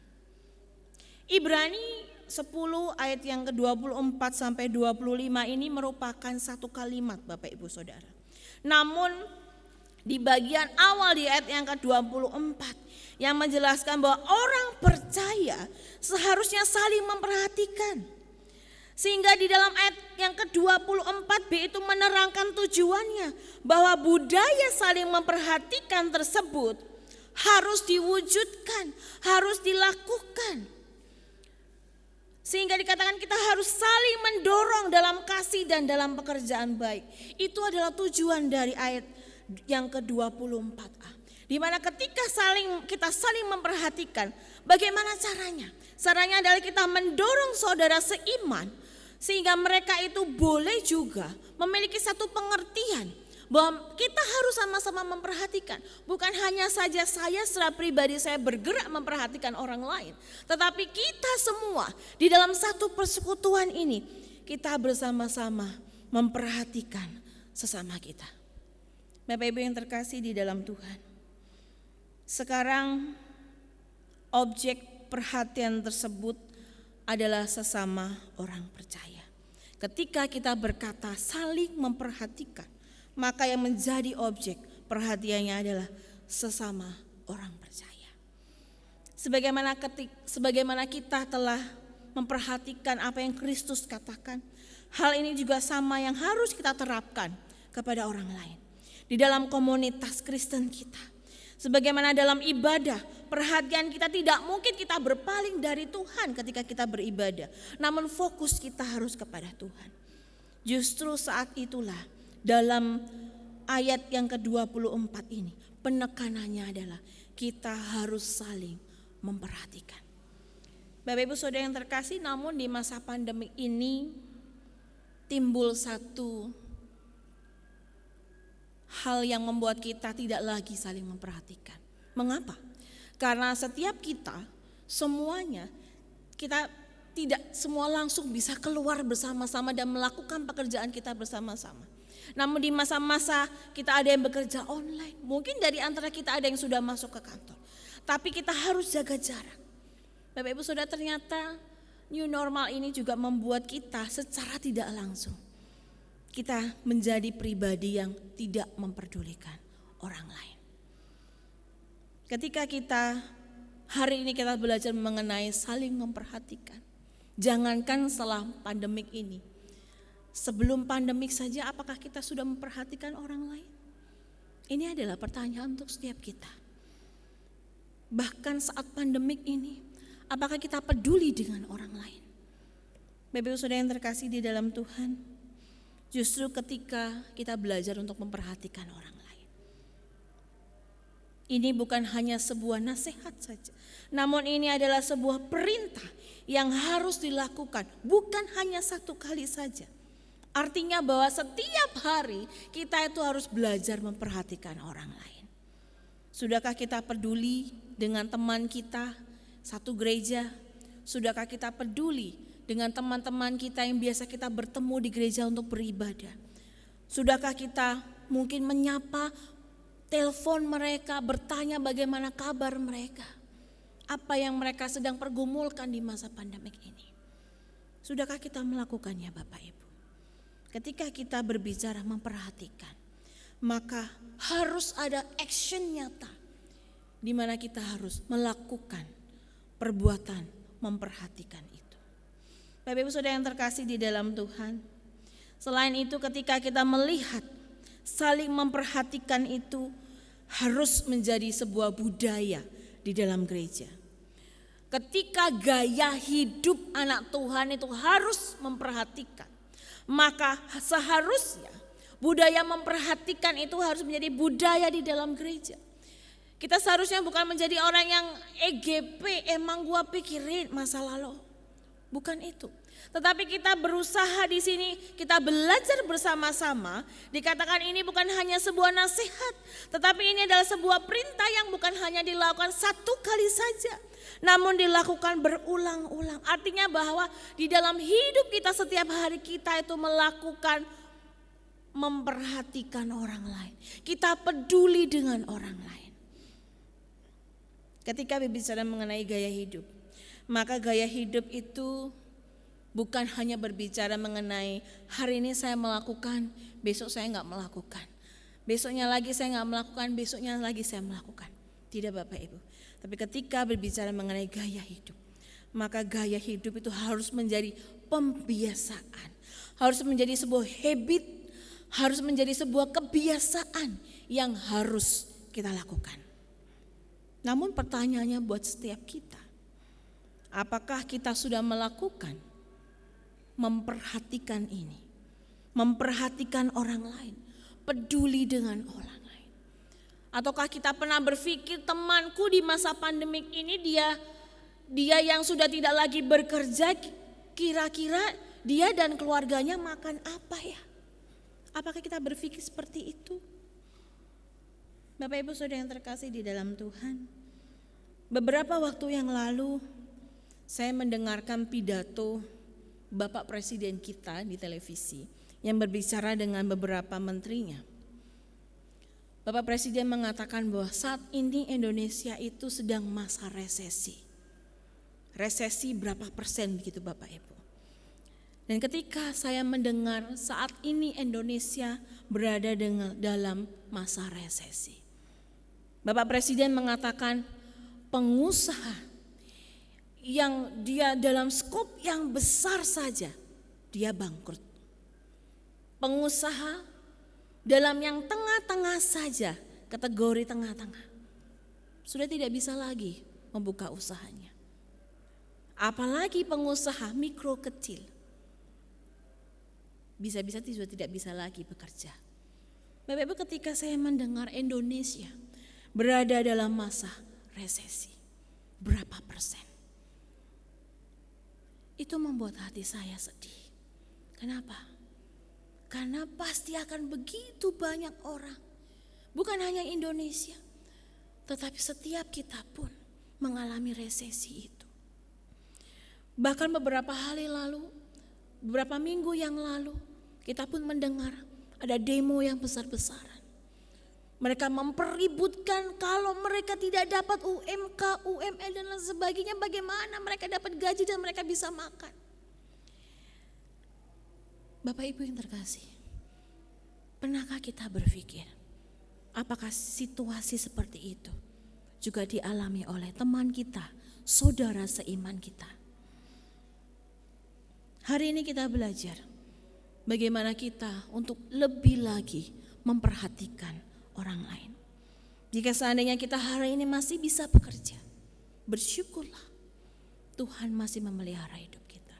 Speaker 3: Ibrani 10 ayat yang ke-24 sampai 25 ini merupakan satu kalimat Bapak Ibu Saudara. Namun di bagian awal di ayat yang ke-24 yang menjelaskan bahwa orang percaya seharusnya saling memperhatikan. Sehingga di dalam ayat yang ke-24b itu menerangkan tujuannya bahwa budaya saling memperhatikan tersebut harus diwujudkan, harus dilakukan. Sehingga dikatakan kita harus saling mendorong dalam kasih dan dalam pekerjaan baik. Itu adalah tujuan dari ayat yang ke-24a. Di mana ketika kita saling memperhatikan, bagaimana caranya? Caranya adalah kita mendorong saudara seiman Sehingga mereka itu boleh juga memiliki satu pengertian bahwa kita harus sama-sama memperhatikan. Bukan hanya saja saya secara pribadi saya bergerak memperhatikan orang lain. Tetapi kita semua di dalam satu persekutuan ini, kita bersama-sama memperhatikan sesama kita. Bapak Ibu yang terkasih di dalam Tuhan. Sekarang objek perhatian tersebut adalah sesama orang percaya. Ketika kita berkata saling memperhatikan, maka yang menjadi objek perhatiannya adalah sesama orang percaya. Sebagaimana kita telah memperhatikan apa yang Kristus katakan, hal ini juga sama yang harus kita terapkan kepada orang lain. Di dalam komunitas Kristen kita, sebagaimana dalam ibadah, perhatian kita tidak mungkin kita berpaling dari Tuhan ketika kita beribadah. Namun fokus kita harus kepada Tuhan. Justru saat itulah dalam ayat yang ke-24 ini penekanannya adalah kita harus saling memperhatikan. Bapak Ibu Saudara yang terkasih, namun di masa pandemi ini timbul satu hal yang membuat kita tidak lagi saling memperhatikan. Mengapa? Karena setiap kita semuanya kita tidak semua langsung bisa keluar bersama-sama dan melakukan pekerjaan kita bersama-sama. Namun di masa-masa kita ada yang bekerja online, mungkin dari antara kita ada yang sudah masuk ke kantor. Tapi kita harus jaga jarak. Bapak Ibu Saudara, ternyata new normal ini juga membuat kita secara tidak langsung kita menjadi pribadi yang tidak memperdulikan orang lain. Ketika kita hari ini kita belajar mengenai saling memperhatikan. Jangankan setelah pandemik ini, sebelum pandemik saja apakah kita sudah memperhatikan orang lain? Ini adalah pertanyaan untuk setiap kita. Bahkan saat pandemik ini, apakah kita peduli dengan orang lain? Bapak Ibu Saudara yang terkasih di dalam Tuhan, justru ketika kita belajar untuk memperhatikan orang lain, ini bukan hanya sebuah nasihat saja, namun ini adalah sebuah perintah yang harus dilakukan, bukan hanya satu kali saja. Artinya bahwa setiap hari kita itu harus belajar memperhatikan orang lain. Sudahkah kita peduli dengan teman kita satu gereja? Sudahkah kita peduli dengan teman-teman kita yang biasa kita bertemu di gereja untuk beribadah? Sudahkah kita mungkin menyapa, telepon mereka, bertanya bagaimana kabar mereka? Apa yang mereka sedang pergumulkan di masa pandemik ini? Sudahkah kita melakukannya Bapak Ibu? Ketika kita berbicara memperhatikan, maka harus ada action nyata di mana kita harus melakukan perbuatan memperhatikan itu. Bapak Ibu Saudara yang terkasih di dalam Tuhan, selain itu ketika kita melihat saling memperhatikan itu harus menjadi sebuah budaya di dalam gereja. Ketika gaya hidup anak Tuhan itu harus memperhatikan, maka seharusnya budaya memperhatikan itu harus menjadi budaya di dalam gereja. Kita seharusnya bukan menjadi orang yang EGP, emang gua pikirin masa lalu. Bukan itu. Tetapi kita berusaha di sini, kita belajar bersama-sama. Dikatakan ini bukan hanya sebuah nasihat, tetapi ini adalah sebuah perintah yang bukan hanya dilakukan satu kali saja, namun dilakukan berulang-ulang. Artinya bahwa di dalam hidup kita setiap hari kita itu melakukan memperhatikan orang lain. Kita peduli dengan orang lain. Ketika berbicara mengenai gaya hidup, maka gaya hidup itu bukan hanya berbicara mengenai hari ini saya melakukan, besok saya enggak melakukan. Besoknya lagi saya enggak melakukan, besoknya lagi saya melakukan. Tidak Bapak Ibu. Tapi ketika berbicara mengenai gaya hidup, maka gaya hidup itu harus menjadi pembiasaan. Harus menjadi sebuah habit, harus menjadi sebuah kebiasaan yang harus kita lakukan. Namun pertanyaannya buat setiap kita, apakah kita sudah melakukan memperhatikan ini, memperhatikan orang lain, peduli dengan orang lain? Ataukah kita pernah berpikir temanku di masa pandemik ini dia yang sudah tidak lagi bekerja, kira-kira dia dan keluarganya makan apa ya? Apakah kita berpikir seperti itu? Bapak Ibu Saudara yang terkasih di dalam Tuhan, beberapa waktu yang lalu saya mendengarkan pidato Bapak Presiden kita di televisi yang berbicara dengan beberapa menterinya. Bapak Presiden mengatakan bahwa saat ini Indonesia itu sedang masa resesi. Resesi berapa persen begitu Bapak Ibu. Dan ketika saya mendengar saat ini Indonesia berada dalam masa resesi, Bapak Presiden mengatakan pengusaha yang dia dalam skop yang besar saja dia bangkrut. Pengusaha dalam yang tengah-tengah saja, kategori tengah-tengah, sudah tidak bisa lagi membuka usahanya. Apalagi pengusaha mikro kecil, bisa-bisa sudah tidak bisa lagi bekerja. Bapak Ibu, ketika saya mendengar Indonesia berada dalam masa resesi, berapa persen? Itu membuat hati saya sedih. Kenapa? Karena pasti akan begitu banyak orang, bukan hanya Indonesia, tetapi setiap kita pun mengalami resesi itu. Bahkan beberapa hari lalu, beberapa minggu yang lalu, kita pun mendengar ada demo yang besar-besaran. Mereka mempeributkan kalau mereka tidak dapat UMK, UML dan lain sebagainya, bagaimana mereka dapat gaji dan mereka bisa makan. Bapak Ibu yang terkasih, pernahkah kita berpikir apakah situasi seperti itu juga dialami oleh teman kita, saudara seiman kita? Hari ini kita belajar bagaimana kita untuk lebih lagi memperhatikan orang lain. Jika seandainya kita hari ini masih bisa bekerja, bersyukurlah Tuhan masih memelihara hidup kita.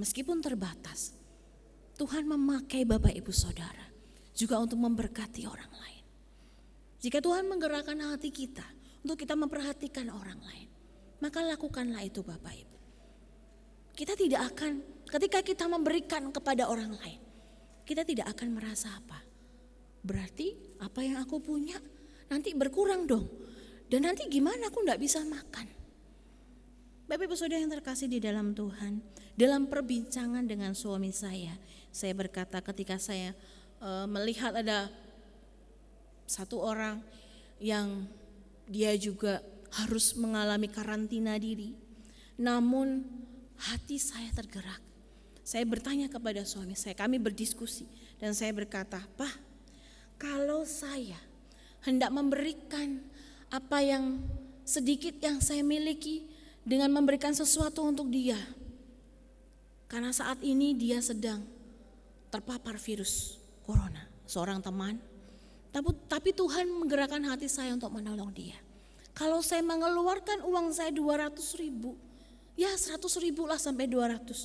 Speaker 3: Meskipun terbatas, Tuhan memakai Bapak Ibu Saudara juga untuk memberkati orang lain. Jika Tuhan menggerakkan hati kita untuk kita memperhatikan orang lain, maka lakukanlah itu Bapak Ibu. Kita tidak akan, ketika kita memberikan kepada orang lain, kita tidak akan merasa apa. Berarti apa yang aku punya nanti berkurang dong. Dan nanti gimana aku gak bisa makan. Bapak Ibu Saudara yang terkasih di dalam Tuhan, dalam perbincangan dengan suami saya berkata ketika saya melihat ada satu orang yang dia juga harus mengalami karantina diri. Namun hati saya tergerak. Saya bertanya kepada suami saya, kami berdiskusi dan saya berkata, "Pak, kalau saya hendak memberikan apa yang sedikit yang saya miliki dengan memberikan sesuatu untuk dia, karena saat ini dia sedang terpapar virus corona, seorang teman, tapi Tuhan menggerakkan hati saya untuk menolong dia. Kalau saya mengeluarkan uang saya 200 ribu, ya 100 ribu lah sampai 200,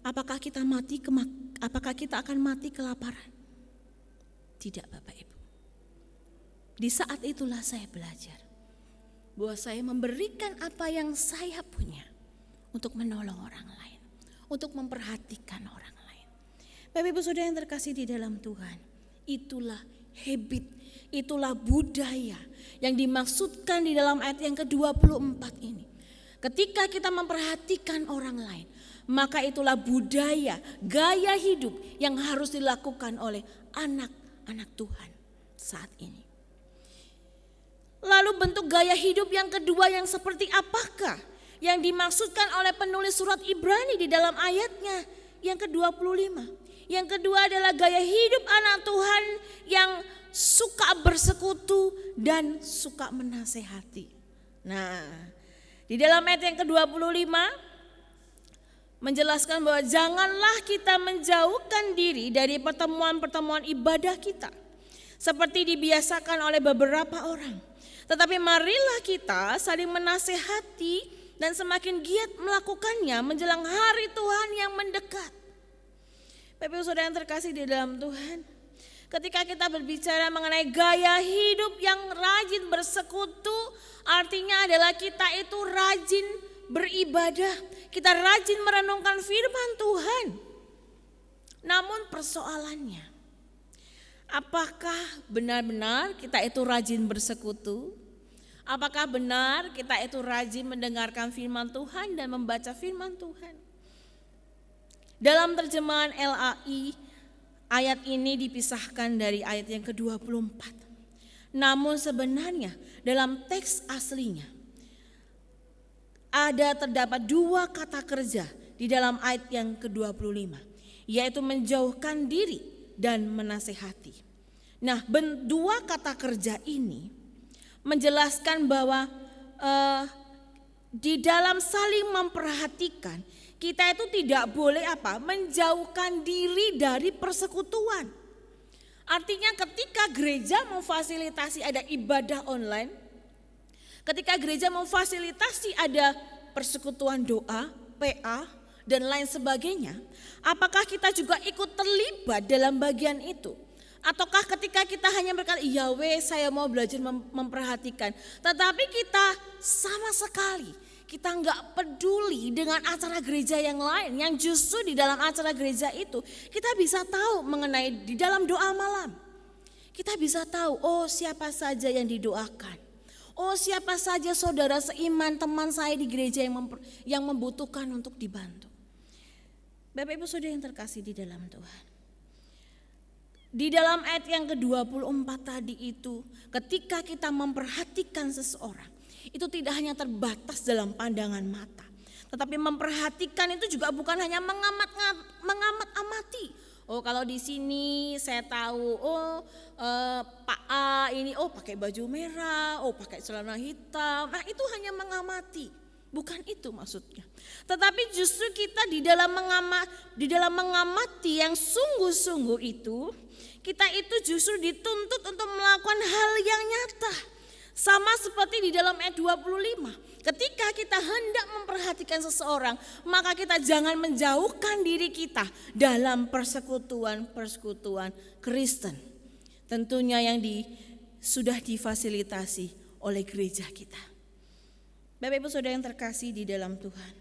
Speaker 3: apakah kita akan mati kelaparan? Tidak Bapak Ibu. Di saat itulah saya belajar bahwa saya memberikan apa yang saya punya untuk menolong orang lain, untuk memperhatikan orang lain. Bapak Ibu Saudara yang terkasih di dalam Tuhan, itulah habit, itulah budaya yang dimaksudkan di dalam ayat yang ke-24 ini. Ketika kita memperhatikan orang lain, maka itulah budaya, gaya hidup yang harus dilakukan oleh anak Tuhan saat ini. Lalu bentuk gaya hidup yang kedua yang seperti apakah yang dimaksudkan oleh penulis surat Ibrani di dalam ayatnya yang ke-25. Yang kedua adalah gaya hidup anak Tuhan yang suka bersekutu dan suka menasehati. Nah, di dalam ayat yang ke-25 menjelaskan bahwa janganlah kita menjauhkan diri dari pertemuan-pertemuan ibadah kita seperti dibiasakan oleh beberapa orang. Tetapi marilah kita saling menasehati dan semakin giat melakukannya menjelang hari Tuhan yang mendekat. Bapak Ibu Saudara yang terkasih di dalam Tuhan, ketika kita berbicara mengenai gaya hidup yang rajin bersekutu, artinya adalah kita itu rajin beribadah, kita rajin merenungkan firman Tuhan. Namun persoalannya, apakah benar-benar kita itu rajin bersekutu? Apakah benar kita itu rajin mendengarkan firman Tuhan dan membaca firman Tuhan? Dalam terjemahan LAI, ayat ini dipisahkan dari ayat yang ke-24. Namun sebenarnya dalam teks aslinya terdapat dua kata kerja di dalam ayat yang ke-25, yaitu menjauhkan diri dan menasehati. Nah, dua kata kerja ini menjelaskan bahwa di dalam saling memperhatikan, kita itu tidak boleh menjauhkan diri dari persekutuan. Artinya ketika gereja memfasilitasi ada ibadah online, ketika gereja memfasilitasi ada persekutuan doa, PA, dan lain sebagainya, apakah kita juga ikut terlibat dalam bagian itu? Ataukah ketika kita hanya berkata, iya saya mau belajar memperhatikan, tetapi kita sama sekali kita nggak peduli dengan acara gereja yang lain, yang justru di dalam acara gereja itu kita bisa tahu mengenai di dalam doa malam. Kita bisa tahu, oh siapa saja yang didoakan. Oh siapa saja saudara seiman teman saya di gereja yang membutuhkan untuk dibantu. Bapak Ibu Saudara yang terkasih di dalam Tuhan. Di dalam ayat yang ke-24 tadi itu, ketika kita memperhatikan seseorang, itu tidak hanya terbatas dalam pandangan mata, tetapi memperhatikan itu juga bukan hanya mengamat-amati. Oh kalau di sini saya tahu, Pak A ini pakai baju merah, pakai celana hitam. Nah itu hanya mengamati, bukan itu maksudnya. Tetapi justru kita di dalam mengamati yang sungguh-sungguh itu, kita itu justru dituntut untuk melakukan hal yang nyata. Sama seperti di dalam ayat 25, ketika kita hendak memperhatikan seseorang, maka kita jangan menjauhkan diri kita dalam persekutuan Kristen. Tentunya yang sudah difasilitasi oleh gereja kita. Bapak Ibu Saudara yang terkasih di dalam Tuhan.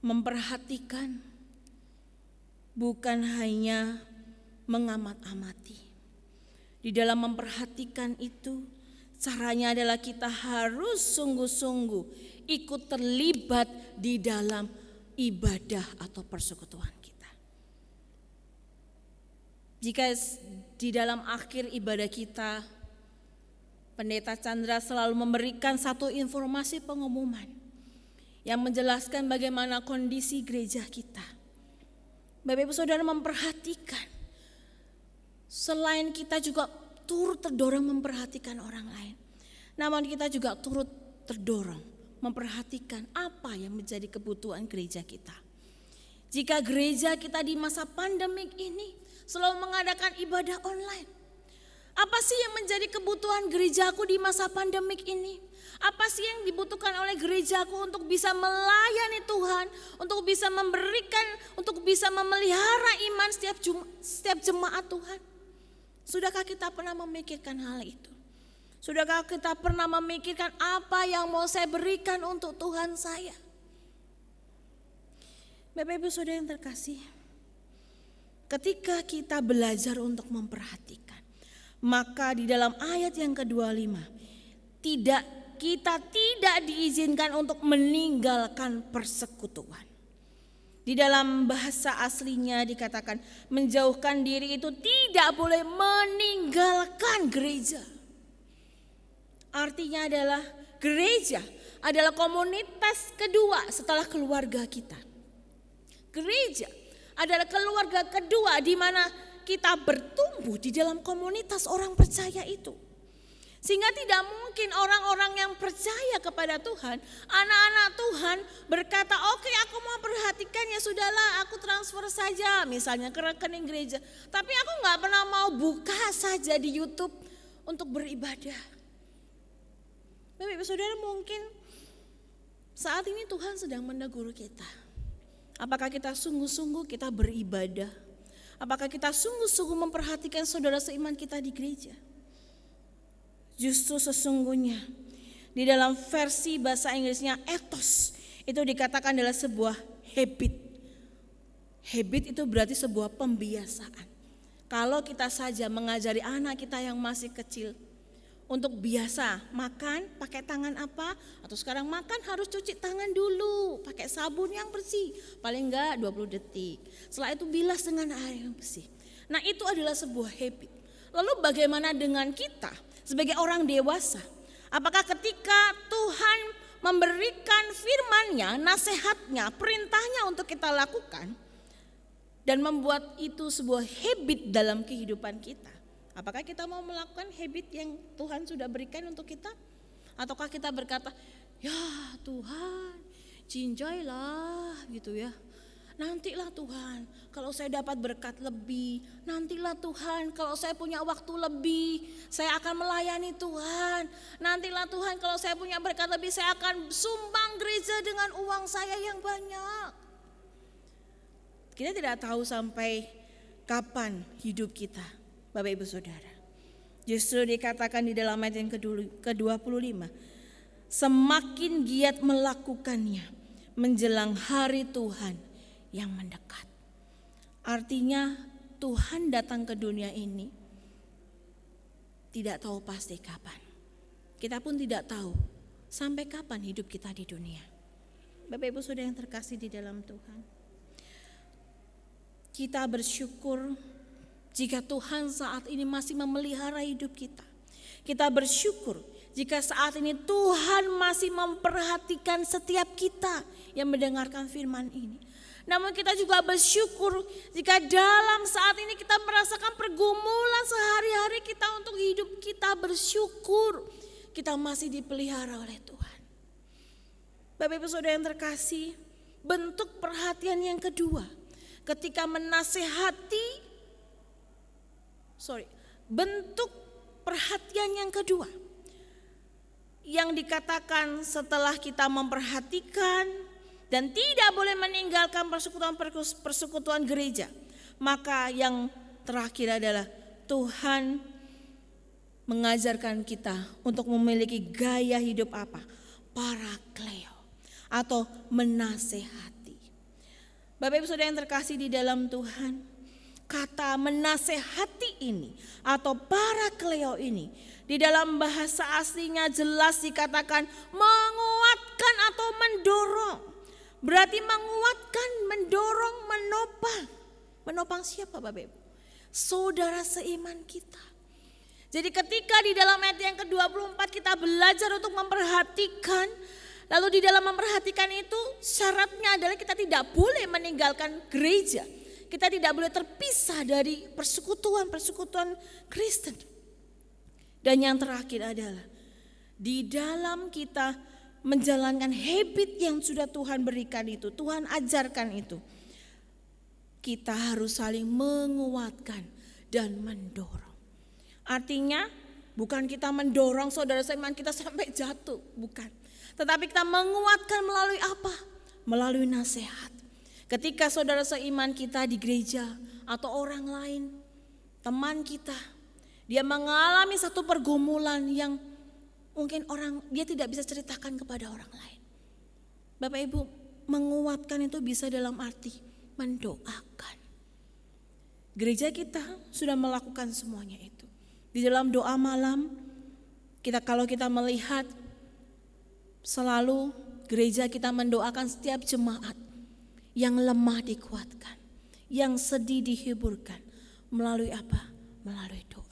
Speaker 3: Memperhatikan bukan hanya mengamat-amati. Di dalam memperhatikan itu, caranya adalah kita harus sungguh-sungguh ikut terlibat di dalam ibadah atau persekutuan kita. Jika di dalam akhir ibadah kita, Pendeta Chandra selalu memberikan satu informasi pengumuman yang menjelaskan bagaimana kondisi gereja kita. Bapak Ibu Saudara memperhatikan, selain kita juga turut terdorong memperhatikan orang lain, namun kita juga turut terdorong memperhatikan apa yang menjadi kebutuhan gereja kita. Jika gereja kita di masa pandemik ini selalu mengadakan ibadah online, apa sih yang menjadi kebutuhan gerejaku di masa pandemik ini? Apa sih yang dibutuhkan oleh gerejaku untuk bisa melayani Tuhan, untuk bisa memberikan, untuk bisa memelihara iman setiap jemaat Tuhan? Sudahkah kita pernah memikirkan hal itu? Sudahkah kita pernah memikirkan apa yang mau saya berikan untuk Tuhan saya? Bapak Ibu Saudara yang terkasih, ketika kita belajar untuk memperhatikan, maka di dalam ayat yang ke-25, kita tidak diizinkan untuk meninggalkan persekutuan. Di dalam bahasa aslinya dikatakan menjauhkan diri itu tidak boleh meninggalkan gereja. Artinya adalah gereja adalah komunitas kedua setelah keluarga kita. Gereja adalah keluarga kedua di mana kita bertumbuh di dalam komunitas orang percaya itu. Sehingga tidak mungkin orang-orang yang percaya kepada Tuhan, anak-anak Tuhan berkata, oke, aku mau perhatikan, ya sudahlah aku transfer saja misalnya ke rekening gereja. Tapi aku gak pernah mau buka saja di YouTube untuk beribadah. Bapak Ibu Saudara, mungkin saat ini Tuhan sedang menegur kita. Apakah kita sungguh-sungguh kita beribadah? Apakah kita sungguh-sungguh memperhatikan saudara seiman kita di gereja? Justru sesungguhnya Di dalam versi bahasa Inggrisnya ethos itu dikatakan adalah sebuah habit. Habit itu berarti sebuah pembiasaan. Kalau kita saja mengajari anak kita yang masih kecil untuk biasa makan pakai tangan apa, atau sekarang makan harus cuci tangan dulu pakai sabun yang bersih, paling enggak 20 detik. Setelah itu bilas dengan air yang bersih. Nah, itu adalah sebuah habit. Lalu bagaimana dengan kita sebagai orang dewasa? Apakah ketika Tuhan memberikan firman-Nya, nasihatnya, perintahnya untuk kita lakukan dan membuat itu sebuah habit dalam kehidupan kita, apakah kita mau melakukan habit yang Tuhan sudah berikan untuk kita? Ataukah kita berkata, ya Tuhan, jinjailah gitu ya. Nantilah Tuhan kalau saya dapat berkat lebih. Nantilah Tuhan kalau saya punya waktu lebih, saya akan melayani Tuhan. Nantilah Tuhan kalau saya punya berkat lebih, saya akan sumbang gereja dengan uang saya yang banyak. Kita tidak tahu sampai kapan hidup kita, Bapak Ibu Saudara. Justru dikatakan di dalam ayat yang ke-25, semakin giat melakukannya menjelang hari Tuhan yang mendekat. Artinya Tuhan datang ke dunia ini tidak tahu pasti kapan. Kita pun tidak tahu sampai kapan hidup kita di dunia. Bapak Ibu Saudara yang terkasih di dalam Tuhan, kita bersyukur jika Tuhan saat ini masih memelihara hidup kita. Kita bersyukur jika saat ini Tuhan masih memperhatikan setiap kita yang mendengarkan firman ini. Namun kita juga bersyukur jika dalam saat ini kita merasakan pergumulan sehari-hari kita untuk hidup kita, bersyukur kita masih dipelihara oleh Tuhan. Bapak Ibu Saudara yang terkasih, bentuk perhatian yang kedua ketika bentuk perhatian yang kedua yang dikatakan setelah kita memperhatikan dan tidak boleh meninggalkan persekutuan gereja, maka yang terakhir adalah Tuhan mengajarkan kita untuk memiliki gaya hidup apa? Parakleo atau menasehati. Bapak Ibu Saudara yang terkasih di dalam Tuhan, kata menasehati ini atau parakleo ini di dalam bahasa aslinya jelas dikatakan menguatkan atau mendorong. Berarti menguatkan, mendorong, menopang. Menopang siapa Bapak Ibu? Saudara seiman kita. Jadi ketika di dalam ayat yang ke-24 kita belajar untuk memperhatikan, lalu di dalam memperhatikan itu syaratnya adalah kita tidak boleh meninggalkan gereja. Kita tidak boleh terpisah dari persekutuan Kristen. Dan yang terakhir adalah di dalam kita menjalankan habit yang sudah Tuhan berikan itu, Tuhan ajarkan itu, kita harus saling menguatkan dan mendorong. Artinya bukan kita mendorong saudara seiman kita sampai jatuh, bukan. Tetapi kita menguatkan melalui apa? Melalui nasihat. Ketika saudara seiman kita di gereja atau orang lain, teman kita, dia mengalami satu pergumulan yang mungkin dia tidak bisa ceritakan kepada orang lain. Bapak Ibu, menguatkan itu bisa dalam arti mendoakan. Gereja kita sudah melakukan semuanya itu. Di dalam doa malam, kalau kita melihat selalu gereja kita mendoakan setiap jemaat yang lemah dikuatkan, yang sedih dihiburkan. Melalui apa? Melalui doa.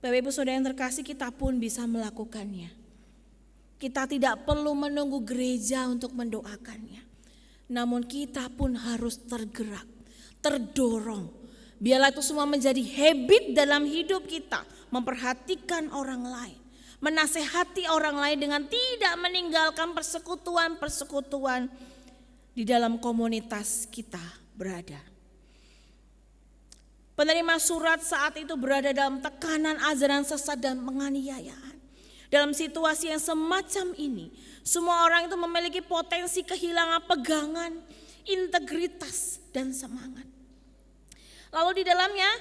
Speaker 3: Bapak Ibu Saudara yang terkasih, kita pun bisa melakukannya. Kita tidak perlu menunggu gereja untuk mendoakannya. Namun kita pun harus tergerak, terdorong. Biarlah itu semua menjadi habit dalam hidup kita. Memperhatikan orang lain, menasehati orang lain dengan tidak meninggalkan persekutuan di dalam komunitas kita berada. Penerima surat saat itu berada dalam tekanan ajaran sesat dan penganiayaan. Dalam situasi yang semacam ini, semua orang itu memiliki potensi kehilangan pegangan, integritas, dan semangat. Lalu di dalamnya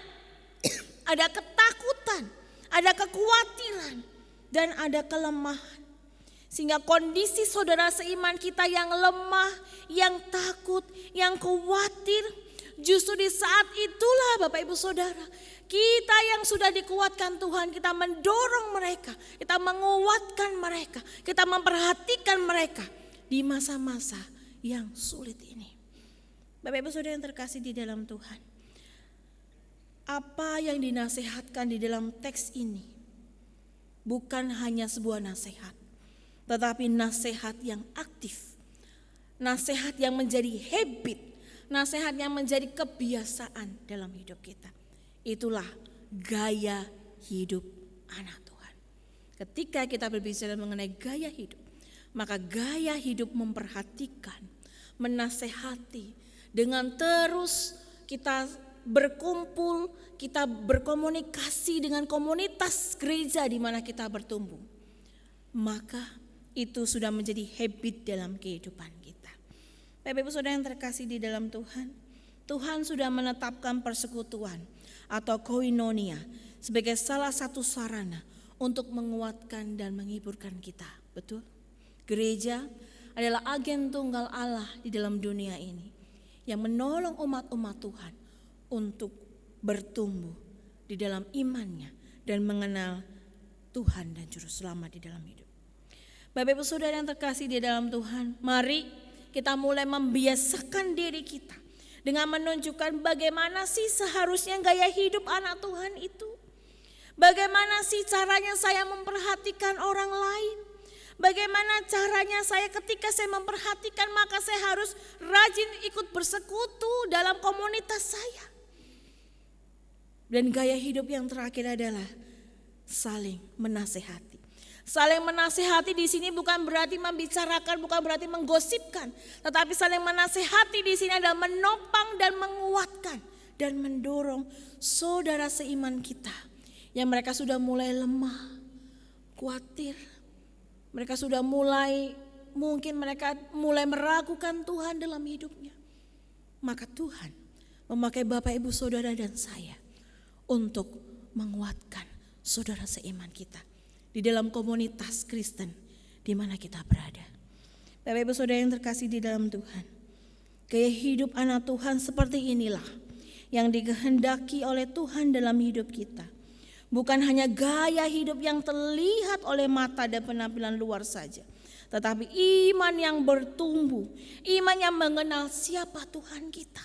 Speaker 3: ada ketakutan, ada kekhawatiran, dan ada kelemahan. Sehingga kondisi saudara seiman kita yang lemah, yang takut, yang khawatir, justru di saat itulah Bapak Ibu Saudara, kita yang sudah dikuatkan Tuhan, kita mendorong mereka, kita menguatkan mereka, kita memperhatikan mereka di masa-masa yang sulit ini. Bapak Ibu Saudara yang terkasih di dalam Tuhan, apa yang dinasihatkan di dalam teks ini bukan hanya sebuah nasihat, tetapi nasihat yang aktif, nasihat yang menjadi habit, nasihat yang menjadi kebiasaan dalam hidup kita. Itulah gaya hidup anak Tuhan. Ketika kita berbicara mengenai gaya hidup, maka gaya hidup memperhatikan, menasehati, dengan terus kita berkumpul, kita berkomunikasi dengan komunitas gereja di mana kita bertumbuh. Maka itu sudah menjadi habit dalam kehidupan kita. Bapak Ibu Saudara yang terkasih di dalam Tuhan, Tuhan sudah menetapkan persekutuan atau koinonia sebagai salah satu sarana untuk menguatkan dan menghiburkan kita. Betul? Gereja adalah agen tunggal Allah di dalam dunia ini yang menolong umat-umat Tuhan untuk bertumbuh di dalam imannya dan mengenal Tuhan dan Juru Selamat di dalam hidup. Bapak Ibu Saudara yang terkasih di dalam Tuhan, mari kita mulai membiasakan diri kita dengan menunjukkan bagaimana sih seharusnya gaya hidup anak Tuhan itu. Bagaimana sih caranya saya memperhatikan orang lain. Bagaimana caranya saya ketika saya memperhatikan maka saya harus rajin ikut bersekutu dalam komunitas saya. Dan gaya hidup yang terakhir adalah saling menasehati. Saling menasehati di sini bukan berarti membicarakan, bukan berarti menggosipkan, tetapi saling menasehati di sini adalah menopang dan menguatkan dan mendorong saudara seiman kita yang mereka sudah mulai lemah, khawatir, mereka sudah mulai meragukan Tuhan dalam hidupnya. Maka Tuhan memakai Bapak Ibu Saudara dan saya untuk menguatkan saudara seiman kita di dalam komunitas Kristen di mana kita berada. Bapak Ibu Saudara yang terkasih di dalam Tuhan, gaya hidup anak Tuhan seperti inilah yang dikehendaki oleh Tuhan dalam hidup kita. Bukan hanya gaya hidup yang terlihat oleh mata dan penampilan luar saja, tetapi iman yang bertumbuh, iman yang mengenal siapa Tuhan kita.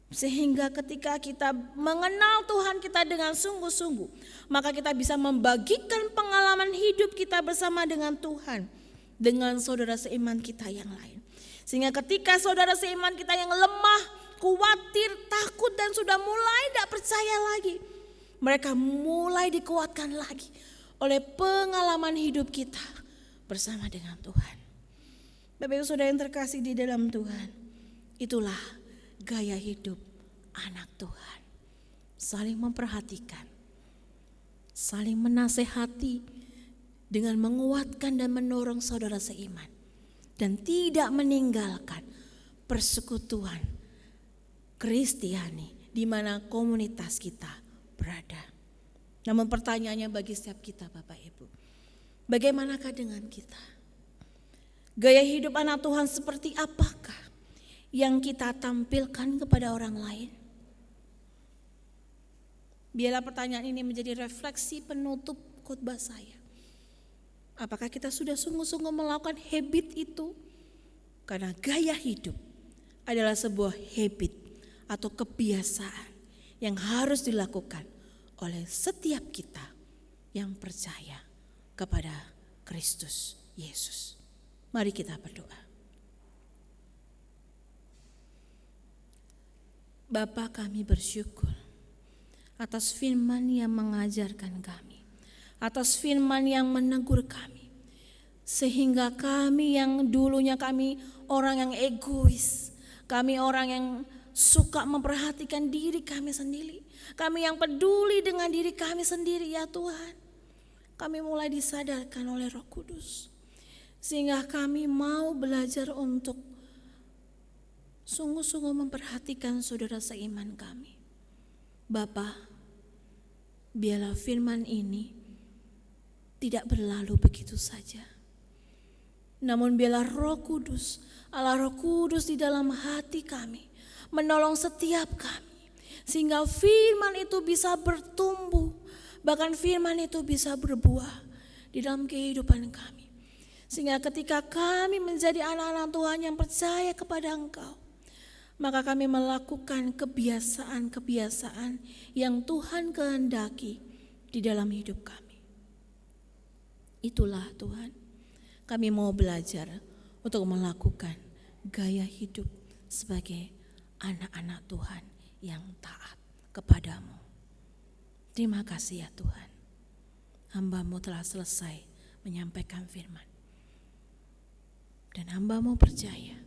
Speaker 3: Sehingga ketika kita mengenal Tuhan kita dengan sungguh-sungguh, maka kita bisa membagikan pengalaman hidup kita bersama dengan Tuhan, dengan saudara seiman kita yang lain. Sehingga ketika saudara seiman kita yang lemah, khawatir, takut dan sudah mulai tidak percaya lagi, mereka mulai dikuatkan lagi oleh pengalaman hidup kita bersama dengan Tuhan. Bapak Ibu Saudara yang terkasih di dalam Tuhan, itulah gaya hidup anak Tuhan. Saling memperhatikan, saling menasehati dengan menguatkan dan mendorong saudara seiman, dan tidak meninggalkan persekutuan Kristiani di mana komunitas kita berada. Namun pertanyaannya bagi setiap kita Bapak Ibu, bagaimanakah dengan kita? Gaya hidup anak Tuhan seperti apakah yang kita tampilkan kepada orang lain? Biarlah pertanyaan ini menjadi refleksi penutup khotbah saya. Apakah kita sudah sungguh-sungguh melakukan habit itu? Karena gaya hidup adalah sebuah habit atau kebiasaan yang harus dilakukan oleh setiap kita yang percaya kepada Kristus Yesus. Mari kita berdoa. Bapa, kami bersyukur atas firman yang mengajarkan kami, atas firman yang menegur kami, sehingga kami yang dulunya kami orang yang egois, kami orang yang suka memperhatikan diri kami sendiri, kami yang peduli dengan diri kami sendiri ya Tuhan, kami mulai disadarkan oleh Roh Kudus, sehingga kami mau belajar untuk sungguh-sungguh memperhatikan saudara seiman kami. Bapa, biarlah firman ini tidak berlalu begitu saja, Namun biarlah Roh Kudus, Allah Roh Kudus di dalam hati kami, menolong setiap kami, sehingga firman itu bisa bertumbuh, bahkan firman itu bisa berbuah di dalam kehidupan kami. Sehingga ketika kami menjadi anak-anak Tuhan yang percaya kepada Engkau, maka kami melakukan kebiasaan-kebiasaan yang Tuhan kehendaki di dalam hidup kami. Itulah Tuhan, kami mau belajar untuk melakukan gaya hidup sebagai anak-anak Tuhan yang taat kepadamu. Terima kasih ya Tuhan, hamba-Mu telah selesai menyampaikan firman. Dan hamba-Mu percaya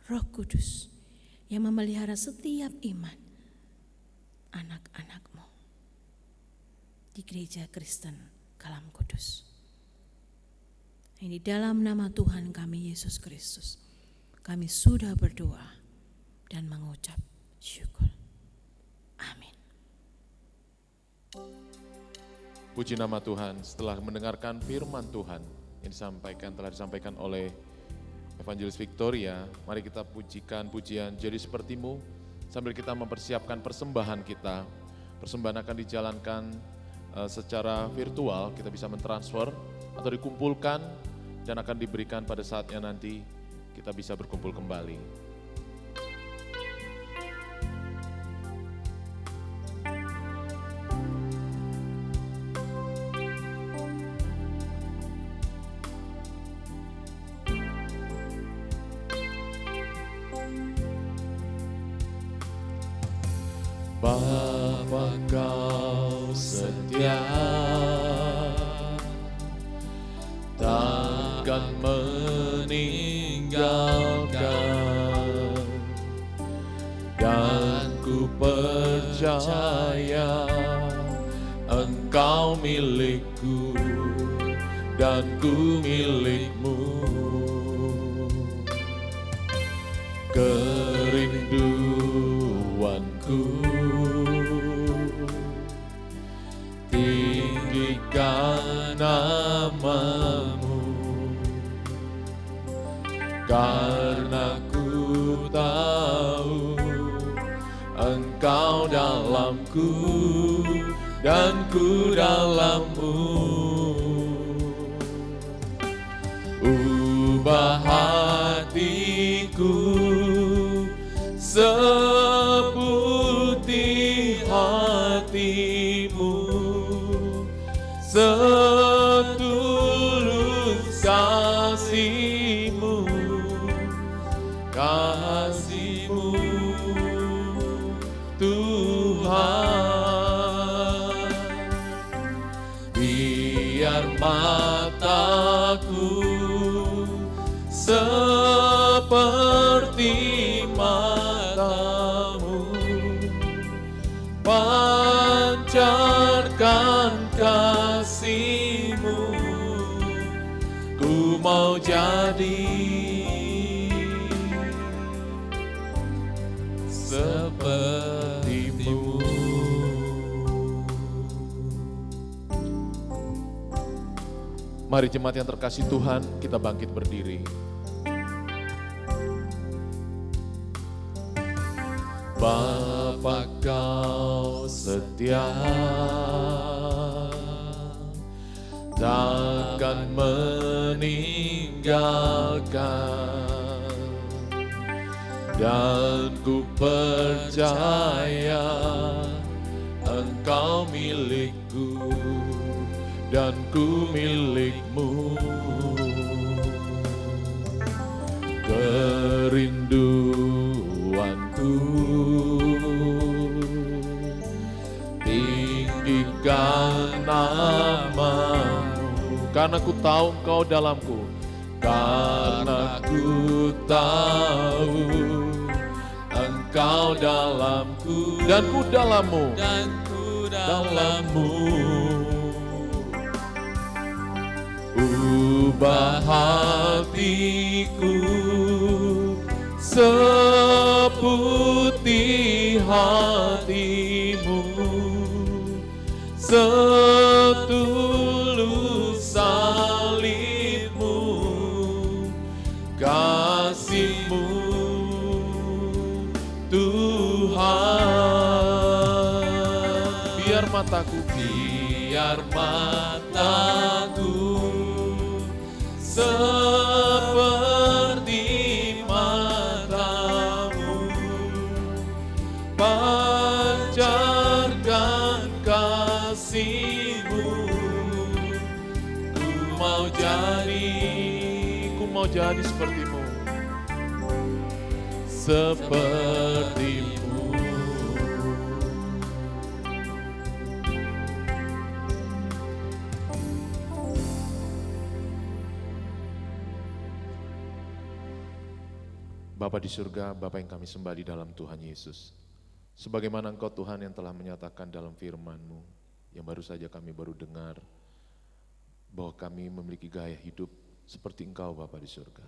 Speaker 3: Roh Kudus yang memelihara setiap iman anak-anak-Mu di Gereja Kristen Kalam Kudus. Ini dalam nama Tuhan kami Yesus Kristus, kami sudah berdoa dan mengucap syukur. Amin.
Speaker 2: Puji nama Tuhan. Setelah mendengarkan firman Tuhan yang telah disampaikan oleh Evangelis Victoria, mari kita pujikan pujian Jadi Sepertimu sambil kita mempersiapkan persembahan kita. Persembahan akan dijalankan secara virtual, kita bisa mentransfer atau dikumpulkan dan akan diberikan pada saatnya nanti kita bisa berkumpul kembali. Bapa Kau setia, takkan meninggalkan, dan ku percaya Engkau milikku dan ku milikmu. Kerinduanku tinggikan nama-Mu, karena ku tahu Engkau dalamku dan ku dalam-Mu. Ubah hatiku seputih hati-Mu, setulus kasih-Mu, kasih-Mu Tuhan. Biar mataku seperti mata-Mu, pancarkan kasih-Mu, ku mau jadi seperti-Mu. Mari jemaat yang terkasih Tuhan, kita bangkit berdiri. Bapa Kau setia, takkan meninggalkan, dan ku percaya Engkau milikku dan ku milikmu. Kerinduanku tinggikan nama-Mu, karena ku tahu Engkau dalamku, karena ku tahu Engkau dalamku dan ku dalam-Mu, dalam-Mu. Ubah hatiku seputih hati-Mu, setulus salib-Mu, biar mataku seperti matamu, pancarkan kasih-Mu. Ku mau jadi seperti-Mu, seperti-Mu. Bapa di surga, Bapa yang kami sembah di dalam Tuhan Yesus. Sebagaimana Engkau Tuhan yang telah menyatakan dalam firman-Mu, yang baru saja kami baru dengar, bahwa kami memiliki gaya hidup seperti Engkau Bapa di surga.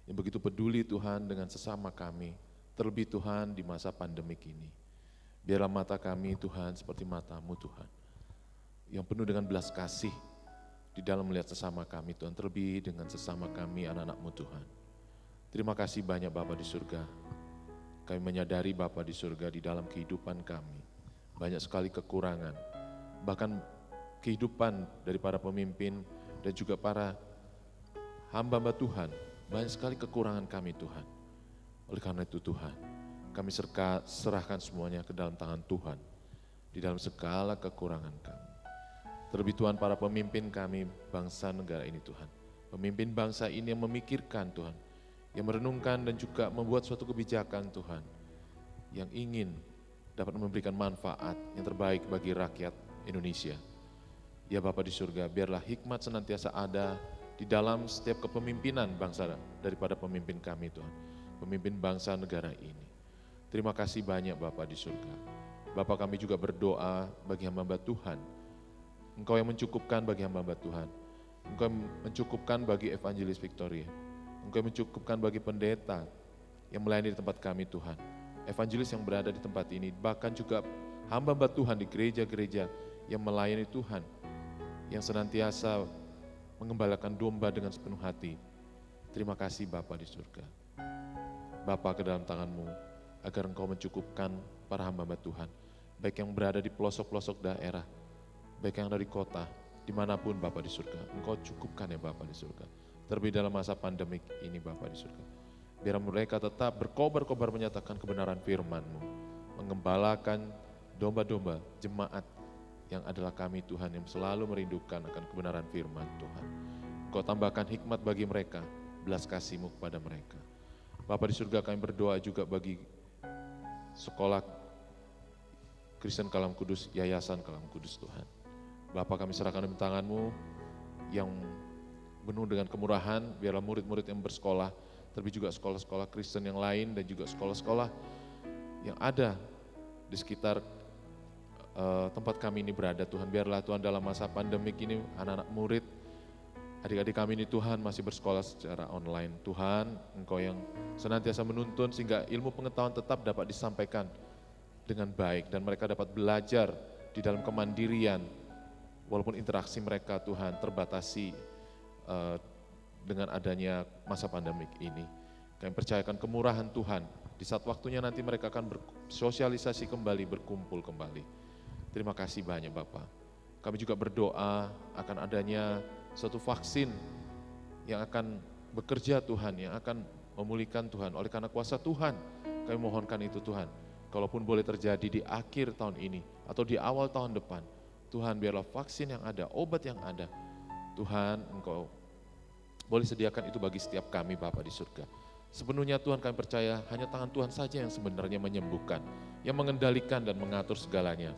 Speaker 2: Yang begitu peduli Tuhan dengan sesama kami, terlebih Tuhan di masa pandemik ini. Biarlah mata kami Tuhan seperti mata-Mu Tuhan, yang penuh dengan belas kasih di dalam melihat sesama kami Tuhan, terlebih dengan sesama kami anak-anak-Mu Tuhan. Terima kasih banyak Bapa di surga. Kami menyadari Bapa di surga di dalam kehidupan kami banyak sekali kekurangan, bahkan kehidupan dari para pemimpin dan juga para hamba-hamba Tuhan, banyak sekali kekurangan kami Tuhan. Oleh karena itu Tuhan, kami serahkan semuanya ke dalam tangan Tuhan, di dalam segala kekurangan kami. Terlebih Tuhan para pemimpin kami, bangsa negara ini Tuhan. Pemimpin bangsa ini yang memikirkan Tuhan, yang merenungkan dan juga membuat suatu kebijakan Tuhan, yang ingin dapat memberikan manfaat yang terbaik bagi rakyat Indonesia. Ya Bapa di surga, biarlah hikmat senantiasa ada di dalam setiap kepemimpinan bangsa daripada pemimpin kami Tuhan, pemimpin bangsa negara ini. Terima kasih banyak Bapa di surga. Bapa kami juga berdoa bagi hamba-hamba Tuhan. Engkau yang mencukupkan bagi hamba-hamba Tuhan. Engkau yang mencukupkan bagi Evangelis Victoria. Engkau yang mencukupkan bagi pendeta yang melayani di tempat kami Tuhan. Evangelis yang berada di tempat ini, bahkan juga hamba-hamba Tuhan di gereja-gereja yang melayani Tuhan, yang senantiasa mengembalakan domba dengan sepenuh hati. Terima kasih Bapa di surga. Bapa, ke dalam tangan-Mu, agar Engkau mencukupkan para hamba-hamba Tuhan, baik yang berada di pelosok-pelosok daerah, baik yang dari kota, dimanapun Bapa di surga. Engkau cukupkan ya Bapa di surga. Terlebih dalam masa pandemik ini Bapa di surga. Biar mereka tetap berkobar-kobar menyatakan kebenaran firman-Mu, mengembalakan domba-domba jemaat yang adalah kami Tuhan, yang selalu merindukan akan kebenaran firman Tuhan. Engkau tambahkan hikmat bagi mereka, belas kasih-Mu kepada mereka. Bapa di surga, kami berdoa juga bagi sekolah Kristen Kalam Kudus, Yayasan Kalam Kudus Tuhan. Bapa, kami serahkan dalam tangan-Mu yang penuh dengan kemurahan, biarlah murid-murid yang bersekolah, terlebih juga sekolah-sekolah Kristen yang lain dan juga sekolah-sekolah yang ada di sekitar tempat kami ini berada Tuhan. Biarlah Tuhan dalam masa pandemik ini anak-anak murid, adik-adik kami ini Tuhan masih bersekolah secara online. Tuhan, Engkau yang senantiasa menuntun sehingga ilmu pengetahuan tetap dapat disampaikan dengan baik dan mereka dapat belajar di dalam kemandirian walaupun interaksi mereka Tuhan terbatasi dengan adanya masa pandemik ini. Kami percayakan kemurahan Tuhan, di saat waktunya nanti mereka akan bersosialisasi kembali, berkumpul kembali. Terima kasih banyak Bapak. Kami juga berdoa akan adanya suatu vaksin yang akan bekerja Tuhan, yang akan memulihkan Tuhan. Oleh karena kuasa Tuhan, kami mohonkan itu Tuhan. Kalaupun boleh terjadi di akhir tahun ini atau di awal tahun depan, Tuhan biarlah vaksin yang ada, obat yang ada, Tuhan Engkau boleh sediakan itu bagi setiap kami Bapa di surga. Sepenuhnya Tuhan kami percaya hanya tangan Tuhan saja yang sebenarnya menyembuhkan, yang mengendalikan dan mengatur segalanya.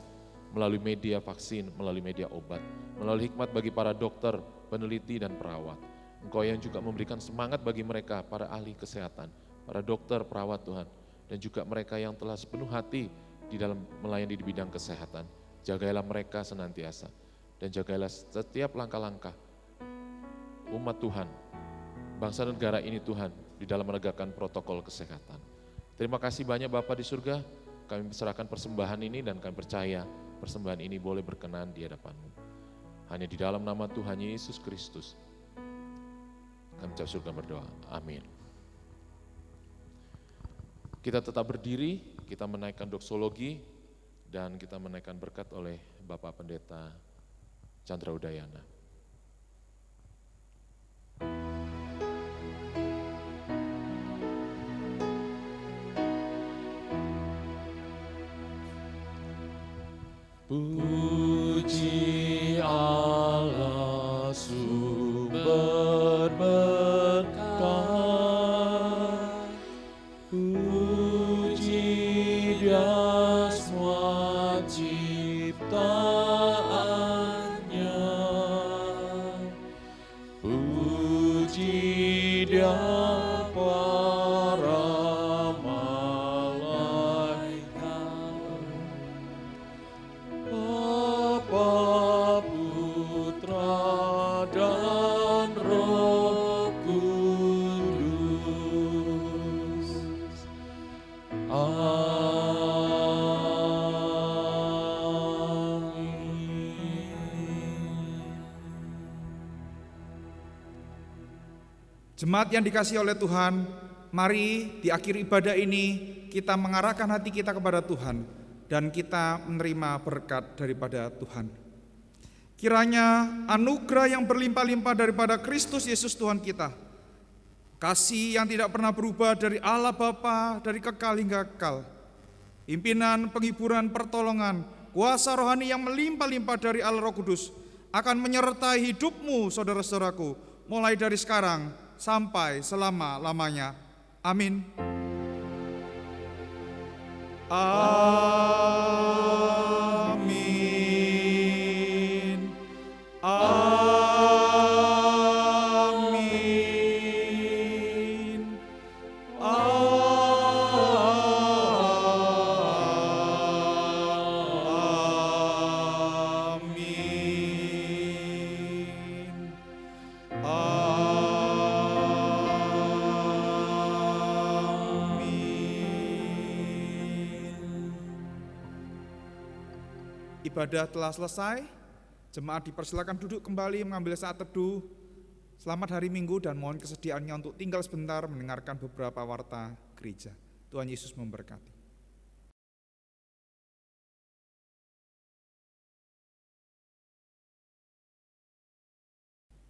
Speaker 2: Melalui media vaksin, melalui media obat, melalui hikmat bagi para dokter, peneliti dan perawat. Engkau yang juga memberikan semangat bagi mereka, para ahli kesehatan, para dokter, perawat Tuhan. Dan juga mereka yang telah sepenuh hati di dalam melayani di bidang kesehatan. Jagailah mereka senantiasa dan jagailah setiap langkah-langkah umat Tuhan, bangsa negara ini Tuhan, di dalam menegakkan protokol kesehatan. Terima kasih banyak Bapa di surga, kami serahkan persembahan ini dan kami percaya persembahan ini boleh berkenan di hadapan-Mu. Hanya di dalam nama Tuhan Yesus Kristus, kami ucap surga berdoa, amin. Kita tetap berdiri, kita menaikkan doksologi, dan kita menaikkan berkat oleh Bapak Pendeta Chandra Udayana.
Speaker 4: Puji Allah sumber berkat, puji Dia semua ciptaannya, puji Dia para Bapa, Putra, dan Roh Kudus.
Speaker 1: Jemaat yang dikasihi oleh Tuhan, mari di akhir ibadah ini kita mengarahkan hati kita kepada Tuhan dan kita menerima berkat daripada Tuhan. Kiranya anugerah yang berlimpah-limpah daripada Kristus Yesus Tuhan kita, kasih yang tidak pernah berubah dari Allah Bapa dari kekal hingga kekal, pimpinan, penghiburan, pertolongan, kuasa rohani yang melimpah-limpah dari Allah Roh Kudus akan menyertai hidupmu, saudara-saudaraku, mulai dari sekarang sampai selama-lamanya. Amin. Amin. Amin. Ibadah telah selesai. Jemaat dipersilakan duduk kembali mengambil saat teduh. Selamat hari Minggu dan mohon kesediaannya untuk tinggal sebentar mendengarkan beberapa warta gereja. Tuhan Yesus memberkati.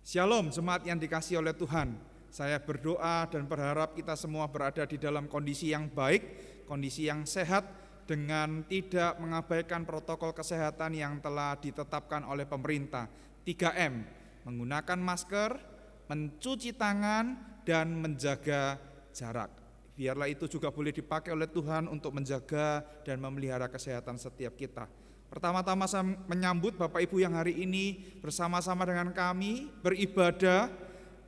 Speaker 1: Shalom jemaat yang dikasihi oleh Tuhan. Saya berdoa dan berharap kita semua berada di dalam kondisi yang baik, kondisi yang sehat, dengan tidak mengabaikan protokol kesehatan yang telah ditetapkan oleh pemerintah. 3M, menggunakan masker, mencuci tangan, dan menjaga jarak. Biarlah itu juga boleh dipakai oleh Tuhan untuk menjaga dan memelihara kesehatan setiap kita. Pertama-tama saya menyambut Bapak Ibu yang hari ini bersama-sama dengan kami beribadah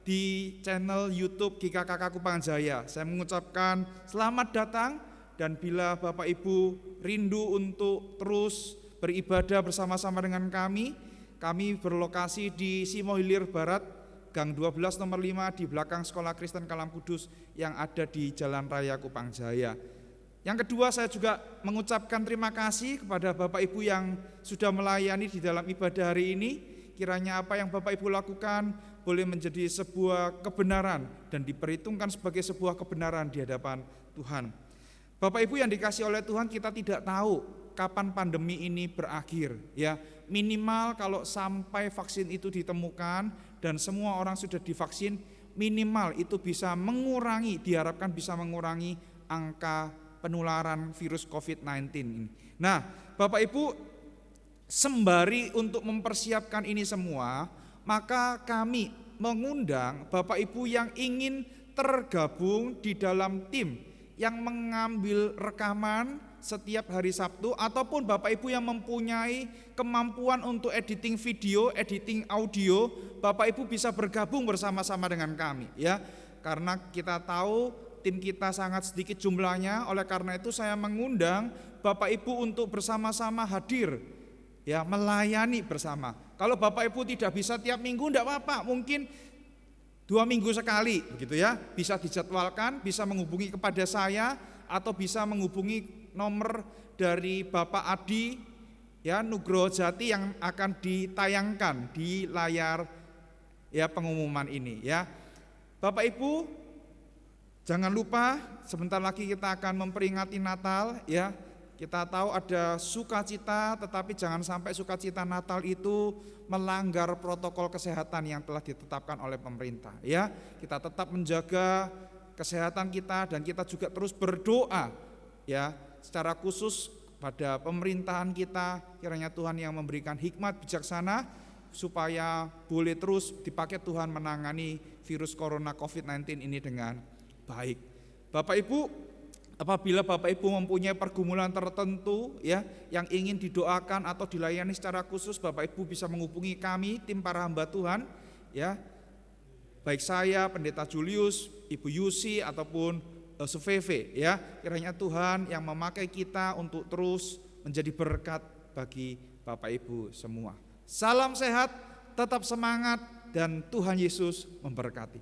Speaker 1: di channel YouTube GKKK Kupang Jaya. Saya mengucapkan selamat datang. Dan bila Bapak Ibu rindu untuk terus beribadah bersama-sama dengan kami berlokasi di Simo Hilir Barat, Gang 12 nomor 5 di belakang Sekolah Kristen Kalam Kudus yang ada di Jalan Raya Kupang Jaya. Yang kedua, saya juga mengucapkan terima kasih kepada Bapak Ibu yang sudah melayani di dalam ibadah hari ini. Kiranya apa yang Bapak Ibu lakukan boleh menjadi sebuah kebenaran dan diperhitungkan sebagai sebuah kebenaran di hadapan Tuhan. Bapak Ibu yang dikasihi oleh Tuhan, kita tidak tahu kapan pandemi ini berakhir, ya. Minimal kalau sampai vaksin itu ditemukan dan semua orang sudah divaksin, minimal itu bisa mengurangi, diharapkan bisa mengurangi angka penularan virus COVID-19 ini. Nah, Bapak Ibu, sembari untuk mempersiapkan ini semua, maka kami mengundang Bapak Ibu yang ingin tergabung di dalam tim yang mengambil rekaman setiap hari Sabtu, ataupun Bapak Ibu yang mempunyai kemampuan untuk editing video, editing audio, Bapak Ibu bisa bergabung bersama-sama dengan kami, ya. Karena kita tahu tim kita sangat sedikit jumlahnya, oleh karena itu saya mengundang Bapak Ibu untuk bersama-sama hadir, ya, melayani bersama. Kalau Bapak Ibu tidak bisa tiap minggu, enggak apa-apa, mungkin 2 minggu sekali, begitu ya, bisa dijadwalkan, bisa menghubungi kepada saya atau bisa menghubungi nomor dari Bapak Adi, ya, Nugroho Jati yang akan ditayangkan di layar, ya, pengumuman ini, ya. Bapak Ibu, jangan lupa sebentar lagi kita akan memperingati Natal, ya. Kita tahu ada sukacita, tetapi jangan sampai sukacita Natal itu melanggar protokol kesehatan yang telah ditetapkan oleh pemerintah. Ya, kita tetap menjaga kesehatan kita dan kita juga terus berdoa ya secara khusus pada pemerintahan kita, kiranya Tuhan yang memberikan hikmat bijaksana supaya boleh terus dipakai Tuhan menangani virus corona COVID-19 ini dengan baik. Bapak Ibu, apabila Bapak Ibu mempunyai pergumulan tertentu ya yang ingin didoakan atau dilayani secara khusus, Bapak Ibu bisa menghubungi kami tim para hamba Tuhan ya. Baik saya, Pendeta Julius, Ibu Yusi ataupun Suveve ya. Kiranya Tuhan yang memakai kita untuk terus menjadi berkat bagi Bapak Ibu semua. Salam sehat, tetap semangat dan Tuhan Yesus memberkati.